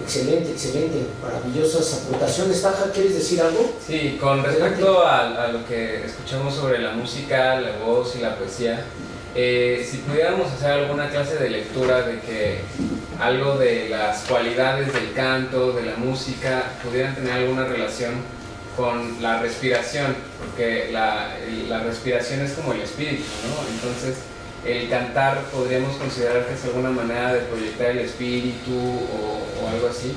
Excelente, excelente. Maravillosas aportaciones. Taja, ¿quieres decir algo? Sí, con respecto a lo que escuchamos sobre la música, la voz y la poesía, si pudiéramos hacer alguna clase de lectura de que algo de las cualidades del canto, de la música, pudieran tener alguna relación con la respiración, porque la respiración es como el espíritu, ¿no? Entonces, el cantar podríamos considerar que es alguna manera de proyectar el espíritu o algo así.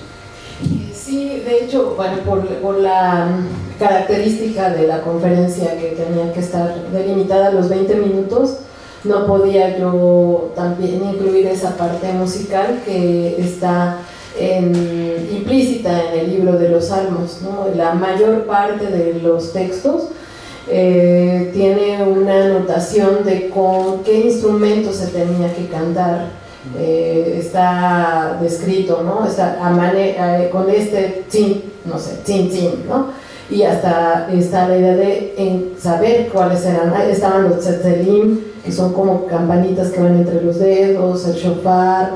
Sí, de hecho, bueno, por la característica de la conferencia que tenía que estar delimitada a los 20 minutos, no podía yo también incluir esa parte musical que está implícita en el libro de los Salmos, ¿no? La mayor parte de los textos tiene una notación de con qué instrumento se tenía que cantar. Está descrito, ¿no? Está con este tin, no sé, tin, ¿no? Y hasta está la idea de saber cuáles eran. Estaban los tzetzelim, que son como campanitas que van entre los dedos, el shofar,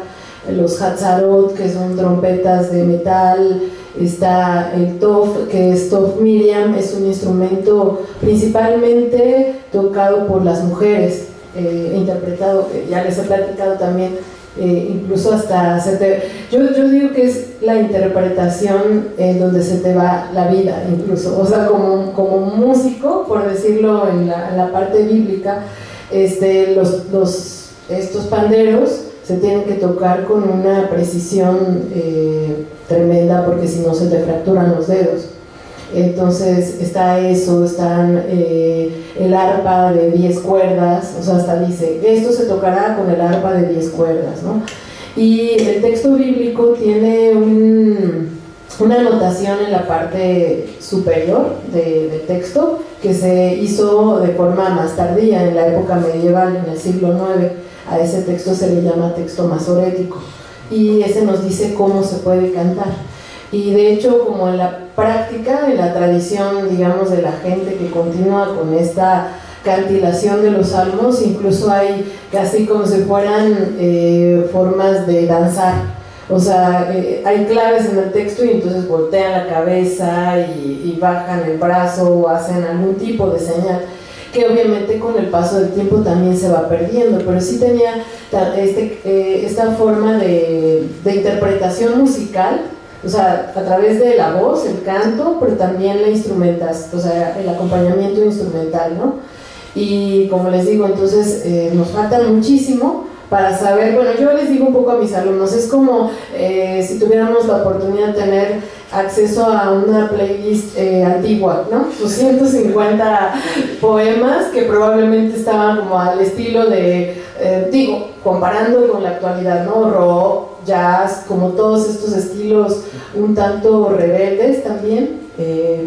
los hatzarot, que son trompetas de metal. Está el tof, que es tof Miriam, es un instrumento principalmente tocado por las mujeres, interpretado, ya les he platicado también, incluso hasta yo digo que es la interpretación en donde se te va la vida, incluso, o sea, como músico, por decirlo en la parte bíblica, estos panderos se tienen que tocar con una precisión tremenda, porque si no se te fracturan los dedos. Entonces está eso, están el arpa de 10 cuerdas, o sea, hasta dice, esto se tocará con el arpa de 10 cuerdas, ¿no? Y el texto bíblico tiene una anotación en la parte superior del texto que se hizo de forma más tardía, en la época medieval, en el siglo IX. A ese texto se le llama texto masorético, y ese nos dice cómo se puede cantar. Y de hecho, como en la práctica, en la tradición, digamos, de la gente que continúa con esta cantilación de los salmos, incluso hay casi como si fueran formas de danzar. O sea, hay claves en el texto y entonces voltean la cabeza y bajan el brazo o hacen algún tipo de señal, que obviamente con el paso del tiempo también se va perdiendo, pero sí tenía esta forma de interpretación musical, o sea, a través de la voz, el canto, pero también la instrumentación, o sea, el acompañamiento instrumental, ¿no? Y como les digo, entonces nos falta muchísimo para saber. Bueno, yo les digo un poco a mis alumnos, es como si tuviéramos la oportunidad de tener acceso a una playlist antigua, ¿no? 250 poemas que probablemente estaban como al estilo de, comparando con la actualidad, ¿no? Rock, jazz, como todos estos estilos un tanto rebeldes también,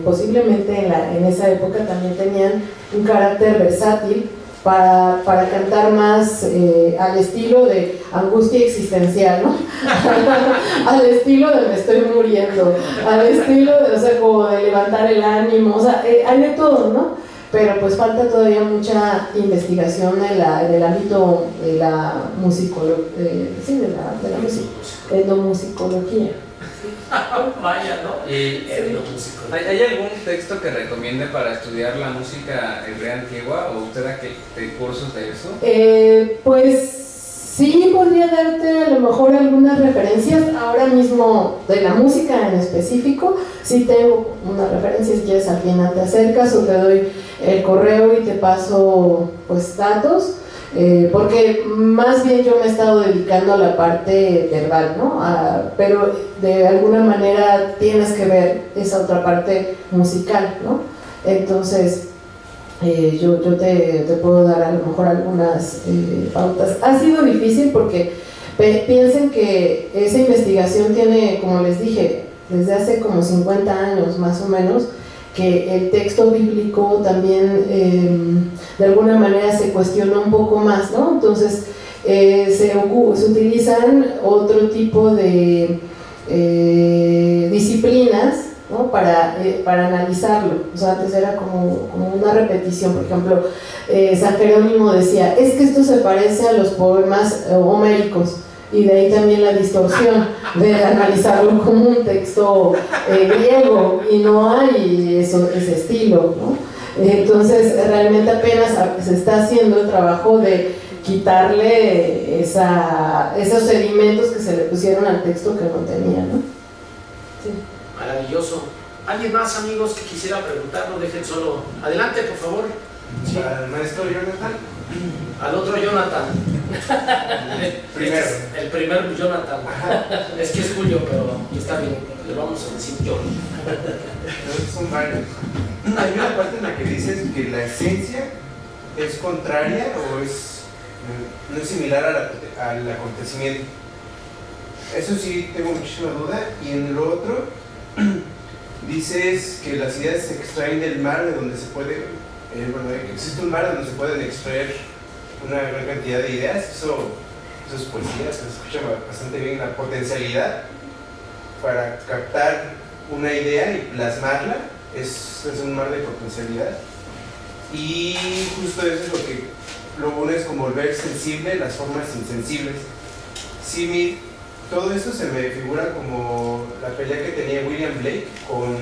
posiblemente en esa época también tenían un carácter versátil para cantar más al estilo de angustia existencial, ¿no? Al estilo de me estoy muriendo, al estilo de, o sea, como de levantar el ánimo, o sea, hay de todo, ¿no? pero pues falta todavía mucha investigación en el ámbito de la musicología, etnomusicología. Vaya, ¿no? ¿Hay algún texto que recomiende para estudiar la música hebrea antigua o usted da cursos de eso? Pues sí, podría darte a lo mejor algunas referencias. Ahora mismo de la música en específico, sí tengo unas referencias. Si quieres, al final te acercas o te doy el correo y te paso pues datos. Porque más bien yo me he estado dedicando a la parte verbal, ¿no? Pero de alguna manera tienes que ver esa otra parte musical, ¿no? Entonces yo te puedo dar a lo mejor algunas pautas. Ha sido difícil porque piensen que esa investigación tiene, como les dije, desde hace como 50 años más o menos, que el texto bíblico también de alguna manera se cuestionó un poco más, ¿no? Entonces se utilizan otro tipo de disciplinas, ¿no? para analizarlo. O sea, antes era como una repetición. Por ejemplo, San Jerónimo decía, es que esto se parece a los poemas homéricos, y de ahí también la distorsión de analizarlo como un texto griego, y no hay ese estilo, ¿no? Entonces realmente apenas se está haciendo el trabajo de quitarle esos sedimentos que se le pusieron al texto que no tenía, ¿no? Sí. Maravilloso. ¿Alguien más, amigos, que quisiera preguntar? No dejen solo. Adelante, por favor. Sí. Para el maestro Jonathan. Al otro Jonathan. Primero. El primer Jonathan. Es que es Julio, pero está bien. Le vamos a decir yo. Son varios. Hay una parte en la que dices que la esencia es contraria o no es similar al acontecimiento. Eso sí, tengo muchísima duda. Y en lo otro, dices que las ideas se extraen del mar, de donde se puede, existe un mar donde se pueden extraer una gran cantidad de ideas. Eso es poesía, se escucha bastante bien la potencialidad para captar una idea y plasmarla. Es un mar de potencialidad. Y justo eso es lo bueno, es como volver sensible las formas insensibles. Sí, todo eso se me figura como la pelea que tenía William Blake con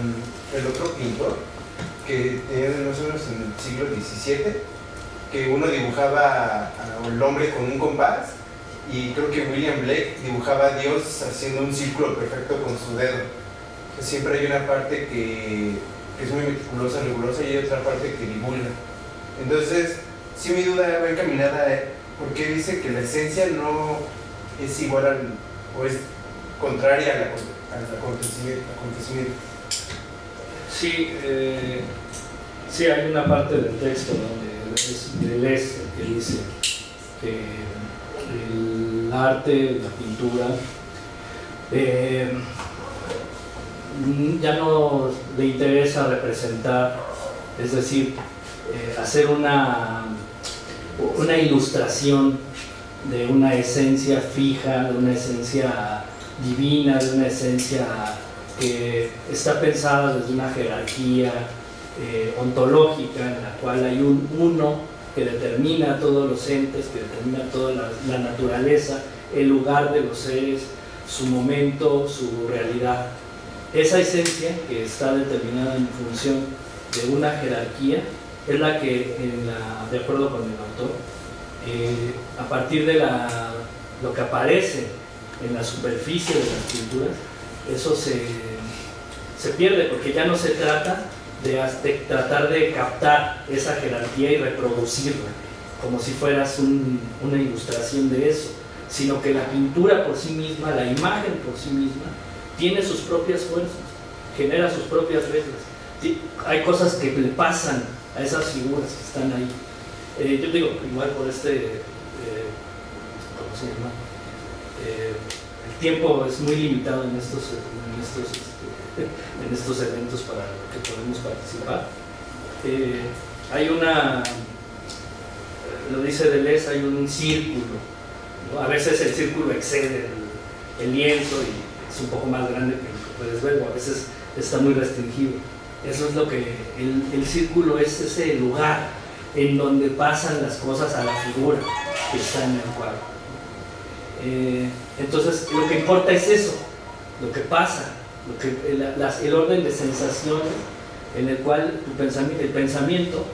el otro pintor que tenía más o menos en el siglo XVII, que uno dibujaba al hombre con un compás, y creo que William Blake dibujaba a Dios haciendo un círculo perfecto con su dedo. Siempre hay una parte que es muy meticulosa, rigurosa, y hay otra parte que divulga. Entonces, sí, mi duda va encaminada a por qué dice que la esencia no es igual o es contraria al acontecimiento. Sí, sí, hay una parte del texto donde Deleuze que dice que el arte, la pintura, ya no le interesa representar, es decir, hacer una ilustración de una esencia fija, de una esencia divina, de una esencia que está pensada desde una jerarquía ontológica en la cual hay un uno que determina todos los entes, que determina toda la naturaleza, el lugar de los seres, su momento, su realidad. Esa esencia que está determinada en función de una jerarquía es la que, de acuerdo con el autor, a partir de lo que aparece en la superficie de las pinturas, eso se pierde, porque ya no se trata de tratar de captar esa jerarquía y reproducirla como si fueras una ilustración de eso, sino que la pintura por sí misma, la imagen por sí misma, tiene sus propias fuerzas, genera sus propias reglas. ¿Sí? Hay cosas que le pasan a esas figuras que están ahí. Yo digo, igual por ¿cómo se llama? El tiempo es muy limitado en estos eventos para que podemos participar. Hay lo dice Deleuze, hay un círculo, ¿no? A veces el círculo excede el lienzo y es un poco más grande que lo que puedes ver, o a veces está muy restringido. Eso es lo que el círculo es, ese lugar en donde pasan las cosas a la figura que está en el cuadro. Entonces lo que importa es eso, lo que pasa, el orden de sensaciones en el cual el pensamiento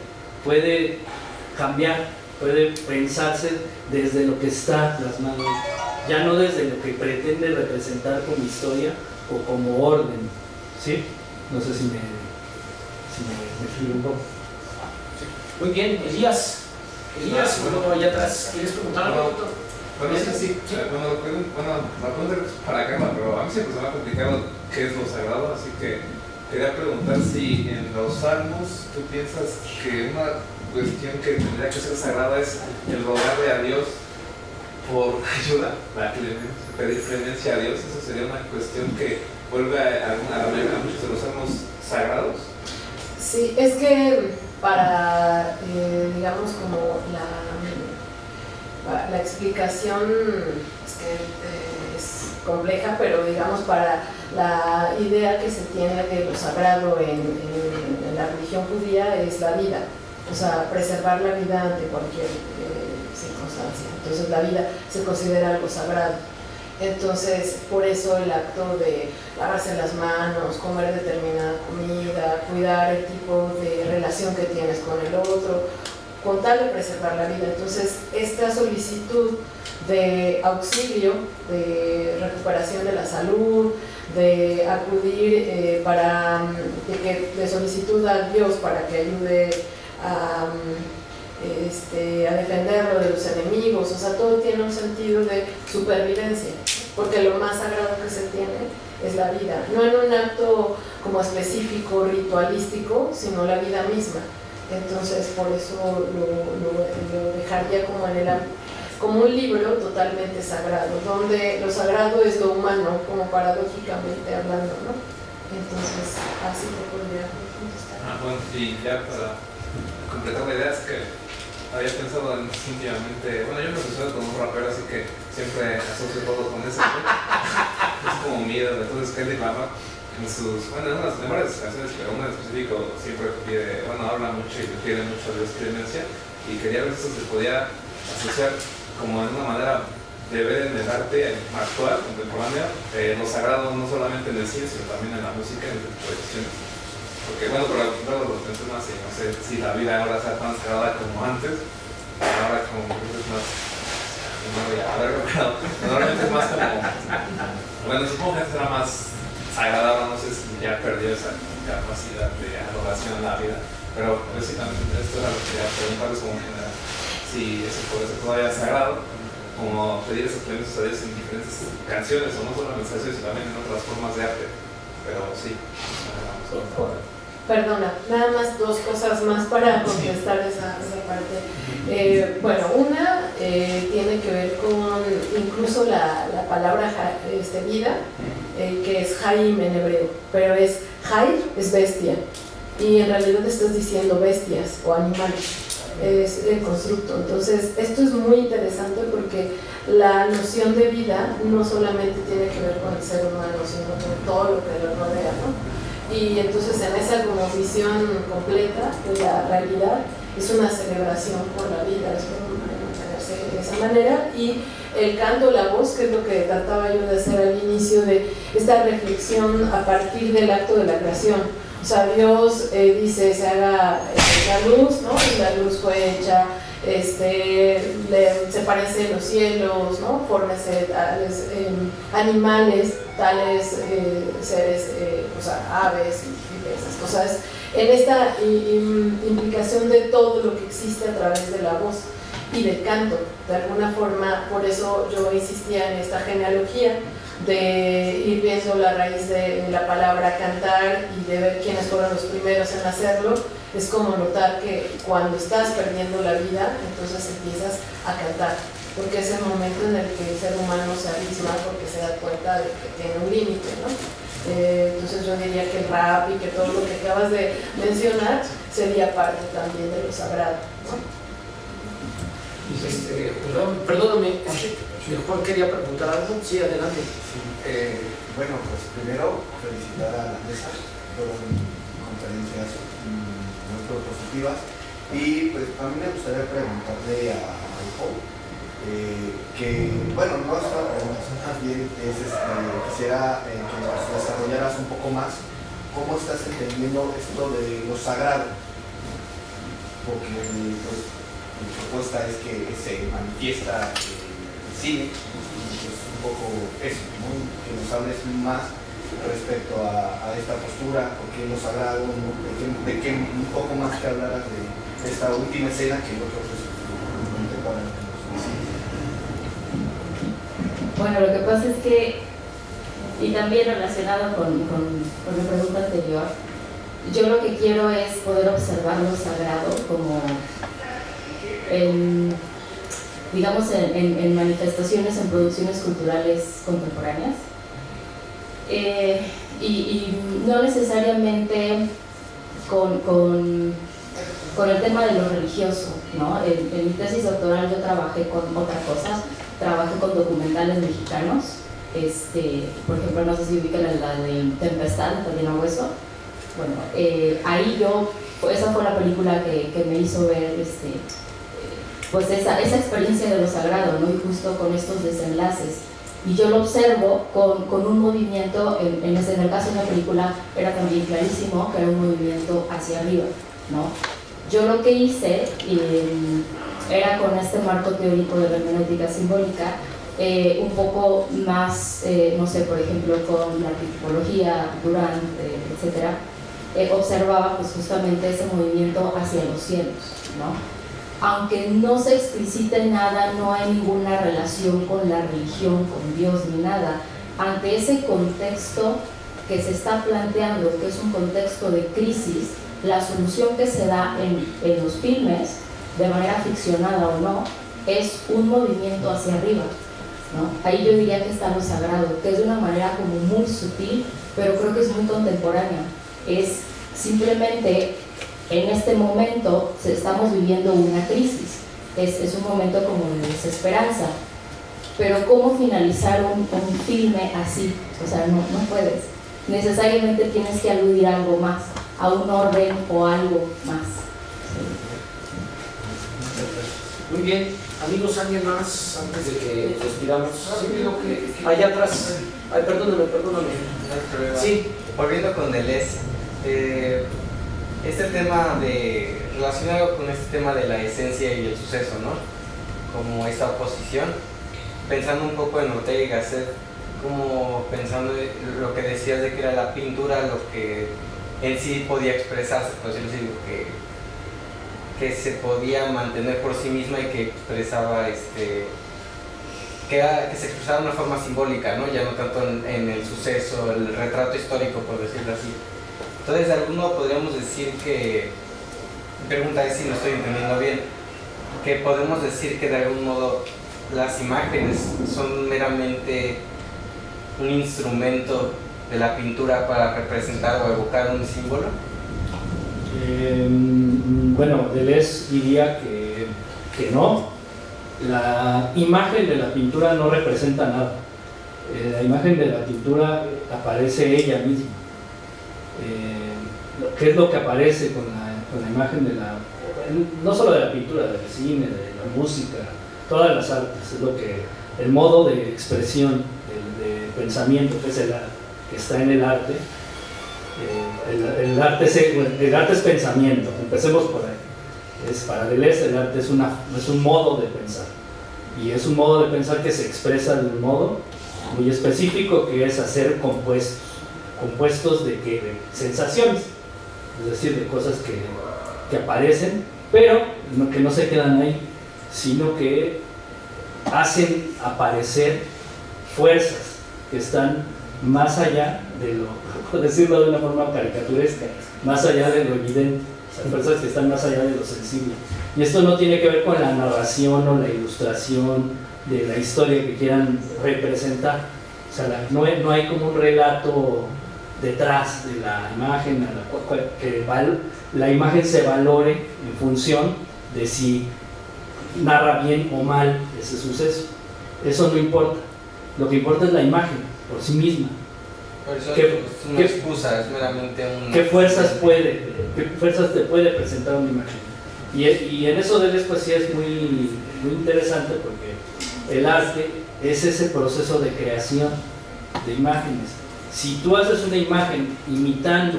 puede cambiar, puede pensarse desde lo que está plasmado, ya no desde lo que pretende representar como historia o como orden, ¿sí? No sé si me fui un poco. Muy bien, Elías, bueno, allá atrás, ¿quieres preguntar algo? Bueno, sí. Bueno, la pregunta es para Carla, pero a mí siempre se me ha complicado qué es lo sagrado, así que quería preguntar si en los salmos tú piensas que una cuestión que tendría que ser sagrada es el rogarle a Dios por ayuda, pedir clemencia a Dios. Eso sería una cuestión que vuelve a muchos de los salmos sagrados. Sí, es que para, digamos, como la explicación es compleja, pero digamos para la idea que se tiene de lo sagrado en la religión judía es la vida, o sea, preservar la vida ante cualquier circunstancia. Entonces la vida se considera algo sagrado. Entonces, por eso el acto de lavarse las manos, comer determinada comida, cuidar el tipo de relación que tienes con el otro, con tal de preservar la vida. Entonces, esta solicitud de auxilio, de recuperación de la salud, de acudir de solicitud a Dios para que ayude a defenderlo de los enemigos, o sea, todo tiene un sentido de supervivencia, porque lo más sagrado que se tiene es la vida, no en un acto como específico, ritualístico, sino la vida misma. Entonces, por eso lo dejaría como un libro totalmente sagrado, donde lo sagrado es lo humano, como paradójicamente hablando, ¿no? Entonces, así te podría contestar. Bueno, y ya para completar la idea es que había pensado últimamente, bueno, yo me asocio con un rapero, así que siempre asocio todo con eso. Es como miedo. Entonces Kendrick Lamar en una de las mejores canciones, pero una en específico siempre habla mucho y pide mucho a Dios clemencia, y quería ver si eso se podía asociar como en una manera de ver en el arte actual, contemporáneo, lo sagrado no solamente en el cine, sino también en la música, en el tipo de cuestiones. Porque pero luego los temas, no sé si la vida ahora sea tan sagrada como antes, ahora como es más, normalmente es más como, supongo que antes era más sagrada, no sé si ya perdió esa capacidad de adoración a la vida, pero pues sí, también esto era lo que quería preguntarles como en general, si eso puede ser todavía sagrado, como pedir esos clemencias a Dios en diferentes canciones, o no solo en mensajes, sino también en otras formas de arte, pero sí. Perdona, nada más dos cosas más para contestar esa parte. Bueno, una tiene que ver con incluso la palabra vida, que es Haim en hebreo, pero Hai es bestia, y en realidad estás diciendo bestias o animales, es el constructo. Entonces, esto es muy interesante porque la noción de vida no solamente tiene que ver con el ser humano, sino con todo lo que lo rodea, ¿no? Y entonces en esa como visión completa de la realidad es una celebración por la vida, es mantenerse de esa manera. Y el canto, la voz, que es lo que trataba yo de hacer al inicio de esta reflexión a partir del acto de la creación. O sea, Dios dice, se haga la luz, ¿no? Y la luz fue hecha, sepárense los cielos, ¿no? Fórmense tales animales, tales seres, o sea, aves y esas cosas. En esta implicación de todo lo que existe a través de la voz y del canto, de alguna forma, por eso yo insistía en esta genealogía de ir viendo la raíz de la palabra cantar y de ver quiénes fueron los primeros en hacerlo. Es como notar que cuando estás perdiendo la vida, entonces empiezas a cantar, porque es el momento en el que el ser humano se abisma porque se da cuenta de que tiene un límite, ¿no? Entonces yo diría que el rap y que todo lo que acabas de mencionar sería parte también de lo sagrado, ¿no? Perdóname, Juan quería preguntar algo. Sí, adelante. Bueno, pues primero felicitar a la mesa por un conferencias muy propositivas. Y pues a mí me gustaría preguntarle a Paul, que, bueno, no es una pregunta, más bien quisiera que nos desarrollaras un poco más cómo estás entendiendo esto de lo sagrado, porque pues, mi propuesta es que se manifiesta el cine, y pues un poco eso, ¿no? Que nos hables más respecto a esta postura, por qué lo sagrado, ¿no? de qué un poco más que hablaras de esta última escena que yo creo que es contemporánea. Bueno, lo que pasa es que, y también relacionado con la pregunta anterior, yo lo que quiero es poder observar lo sagrado como digamos en manifestaciones, en producciones culturales contemporáneas, y no necesariamente con el tema de lo religioso, ¿no? En mi tesis doctoral yo trabajé con otras cosas, trabajé con documentales mexicanos, por ejemplo, no sé si ubican la de Tempestad, de Tatiana Hueso. Bueno, ahí esa fue la película que me hizo ver pues esa experiencia de lo sagrado, ¿no? Y justo con estos desenlaces. Y yo lo observo con un movimiento, en el caso de la película era también clarísimo que era un movimiento hacia arriba, ¿no? Yo lo que hice era con este marco teórico de la hermenéutica simbólica, un poco más, no sé, por ejemplo, con la tipología, Durant, etcétera, observaba pues justamente ese movimiento hacia los cielos, ¿no? Aunque no se explicite nada, no hay ninguna relación con la religión, con Dios ni nada. Ante ese contexto que se está planteando, que es un contexto de crisis, la solución que se da en los filmes, de manera ficcionada o no, es un movimiento hacia arriba, ¿no? Ahí yo diría que está lo sagrado, que es de una manera como muy sutil, pero creo que es muy contemporánea. Es simplemente, en este momento estamos viviendo una crisis, es un momento como de desesperanza, pero ¿cómo finalizar un filme así? O sea, no puedes, necesariamente tienes que aludir a algo más, a un orden o algo más. Muy bien, amigos, ¿alguien más antes de que despidamos? Sí, allá atrás. Ay, perdóname. Sí. Volviendo con Deleuze, este tema relacionado con este tema de la esencia y el suceso, ¿no? Como esta oposición, pensando un poco en Ortega y Gasset, como pensando en lo que decías de que era la pintura lo que en sí podía expresarse, por decirlo así, que se podía mantener por sí misma y que expresaba que se expresaba de una forma simbólica, ¿no? Ya no tanto en el suceso, el retrato histórico, por decirlo así. Entonces, de algún modo podríamos decir que, mi pregunta es si lo estoy entendiendo bien, que podemos decir que de algún modo las imágenes son meramente un instrumento de la pintura para representar o evocar un símbolo. Bueno, Deleuze diría que no. La imagen de la pintura no representa nada. La imagen de la pintura aparece ella misma. ¿Qué es lo que aparece con la imagen no solo de la pintura, del cine, de la música, todas las artes? Es el modo de expresión, de pensamiento que está en el arte. El arte es pensamiento, empecemos por ahí. Para Deleuze el arte es un modo de pensar, y es un modo de pensar que se expresa de un modo muy específico, que es hacer compuestos de sensaciones, es decir, de cosas que aparecen, pero que no se quedan ahí, sino que hacen aparecer fuerzas que están más allá de lo, por decirlo de una forma caricaturesca, más allá de lo evidente, o sea, fuerzas que están más allá de lo sensible. Y esto no tiene que ver con la narración o la ilustración de la historia que quieran representar. O sea, no hay como un relato detrás de la imagen, que la imagen se valore en función de si narra bien o mal ese suceso. Eso no importa. Lo que importa es la imagen por sí misma. Por eso es una excusa, es meramente un... ¿Qué fuerzas te puede presentar una imagen? Y en eso Deleuze pues sí es muy interesante, porque el arte es ese proceso de creación de imágenes. Si tú haces una imagen imitando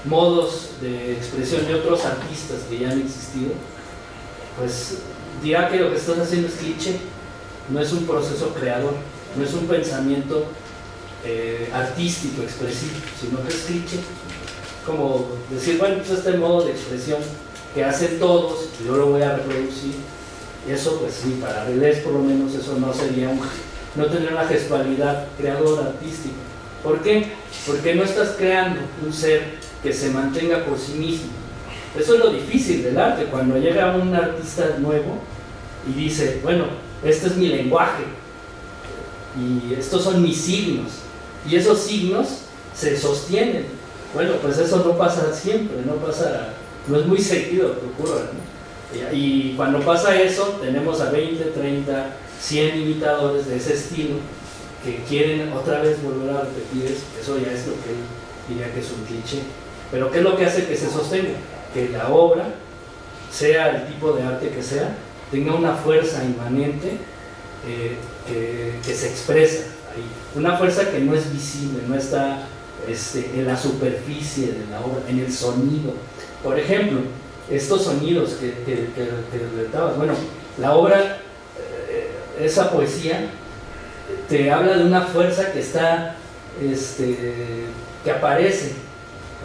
modos de expresión de otros artistas que ya han existido, pues dirá que lo que estás haciendo es cliché, no es un proceso creador, no es un pensamiento artístico, expresivo, sino que es cliché. Como decir, bueno, pues este modo de expresión que hacen todos, yo lo voy a reproducir, y eso pues sí, para Deleuze por lo menos eso no sería no tendría una gestualidad creadora, artística. ¿Por qué? Porque no estás creando un ser que se mantenga por sí mismo. Eso es lo difícil del arte, cuando llega un artista nuevo y dice, bueno, este es mi lenguaje y estos son mis signos, y esos signos se sostienen. Bueno, pues eso no pasa siempre, no es muy seguido que ocurra, ¿no? Y cuando pasa eso, tenemos a 20, 30, 100 imitadores de ese estilo que quieren otra vez volver a repetir eso ya es lo que él diría que es un cliché. Pero ¿qué es lo que hace que se sostenga? Que la obra, sea el tipo de arte que sea, tenga una fuerza inmanente que se expresa ahí. Una fuerza que no es visible, no está en la superficie de la obra, en el sonido. Por ejemplo, estos sonidos que relatabas, bueno, la obra, esa poesía, te habla de una fuerza que está, que aparece,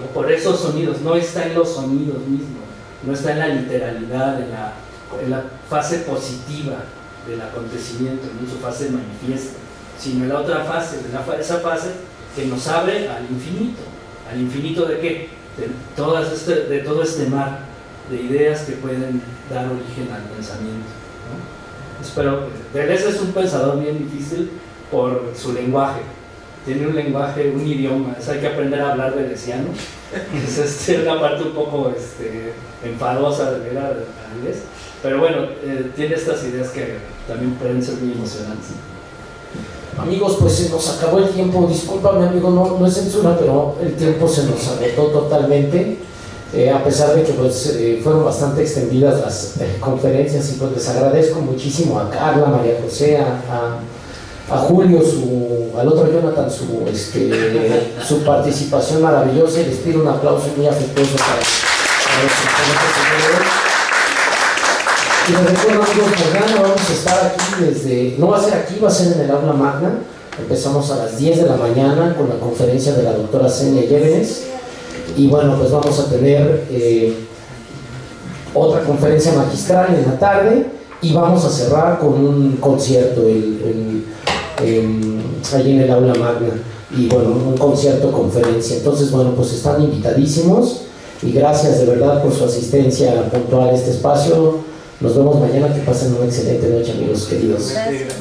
¿no? Por esos sonidos, no está en los sonidos mismos, no está en la literalidad, en la fase positiva del acontecimiento, en su fase manifiesta, sino en la otra fase, esa fase que nos abre al infinito ¿de qué? De todo este mar de ideas que pueden dar origen al pensamiento, ¿no? Espero que Deleuze es un pensador bien difícil por su lenguaje. Tiene un lenguaje, un idioma, hay que aprender a hablar deleuziano. Es una parte un poco enfadosa de leer a Deleuze, pero bueno, tiene estas ideas que también pueden ser muy emocionantes. Amigos, pues se nos acabó el tiempo. Discúlpame, amigo, no es censura, pero el tiempo se nos agotó totalmente. A pesar de que pues, fueron bastante extendidas las conferencias, y pues les agradezco muchísimo a Carla, María José, a Julio, al otro Jonathan, su participación maravillosa, y les pido un aplauso muy afectuoso para los señores. Y les recuerdo, amigos, mañana vamos a estar aquí no va a ser aquí, va a ser en el aula magna. Empezamos a las 10 de la mañana con la conferencia de la doctora Senia Llévenes, y bueno, pues vamos a tener otra conferencia magistral en la tarde, y vamos a cerrar con un concierto allí en el aula magna, y bueno, un concierto conferencia. Entonces bueno, pues están invitadísimos, y gracias de verdad por su asistencia puntual a este espacio. Nos vemos mañana, que pasen una excelente noche, amigos queridos. Gracias.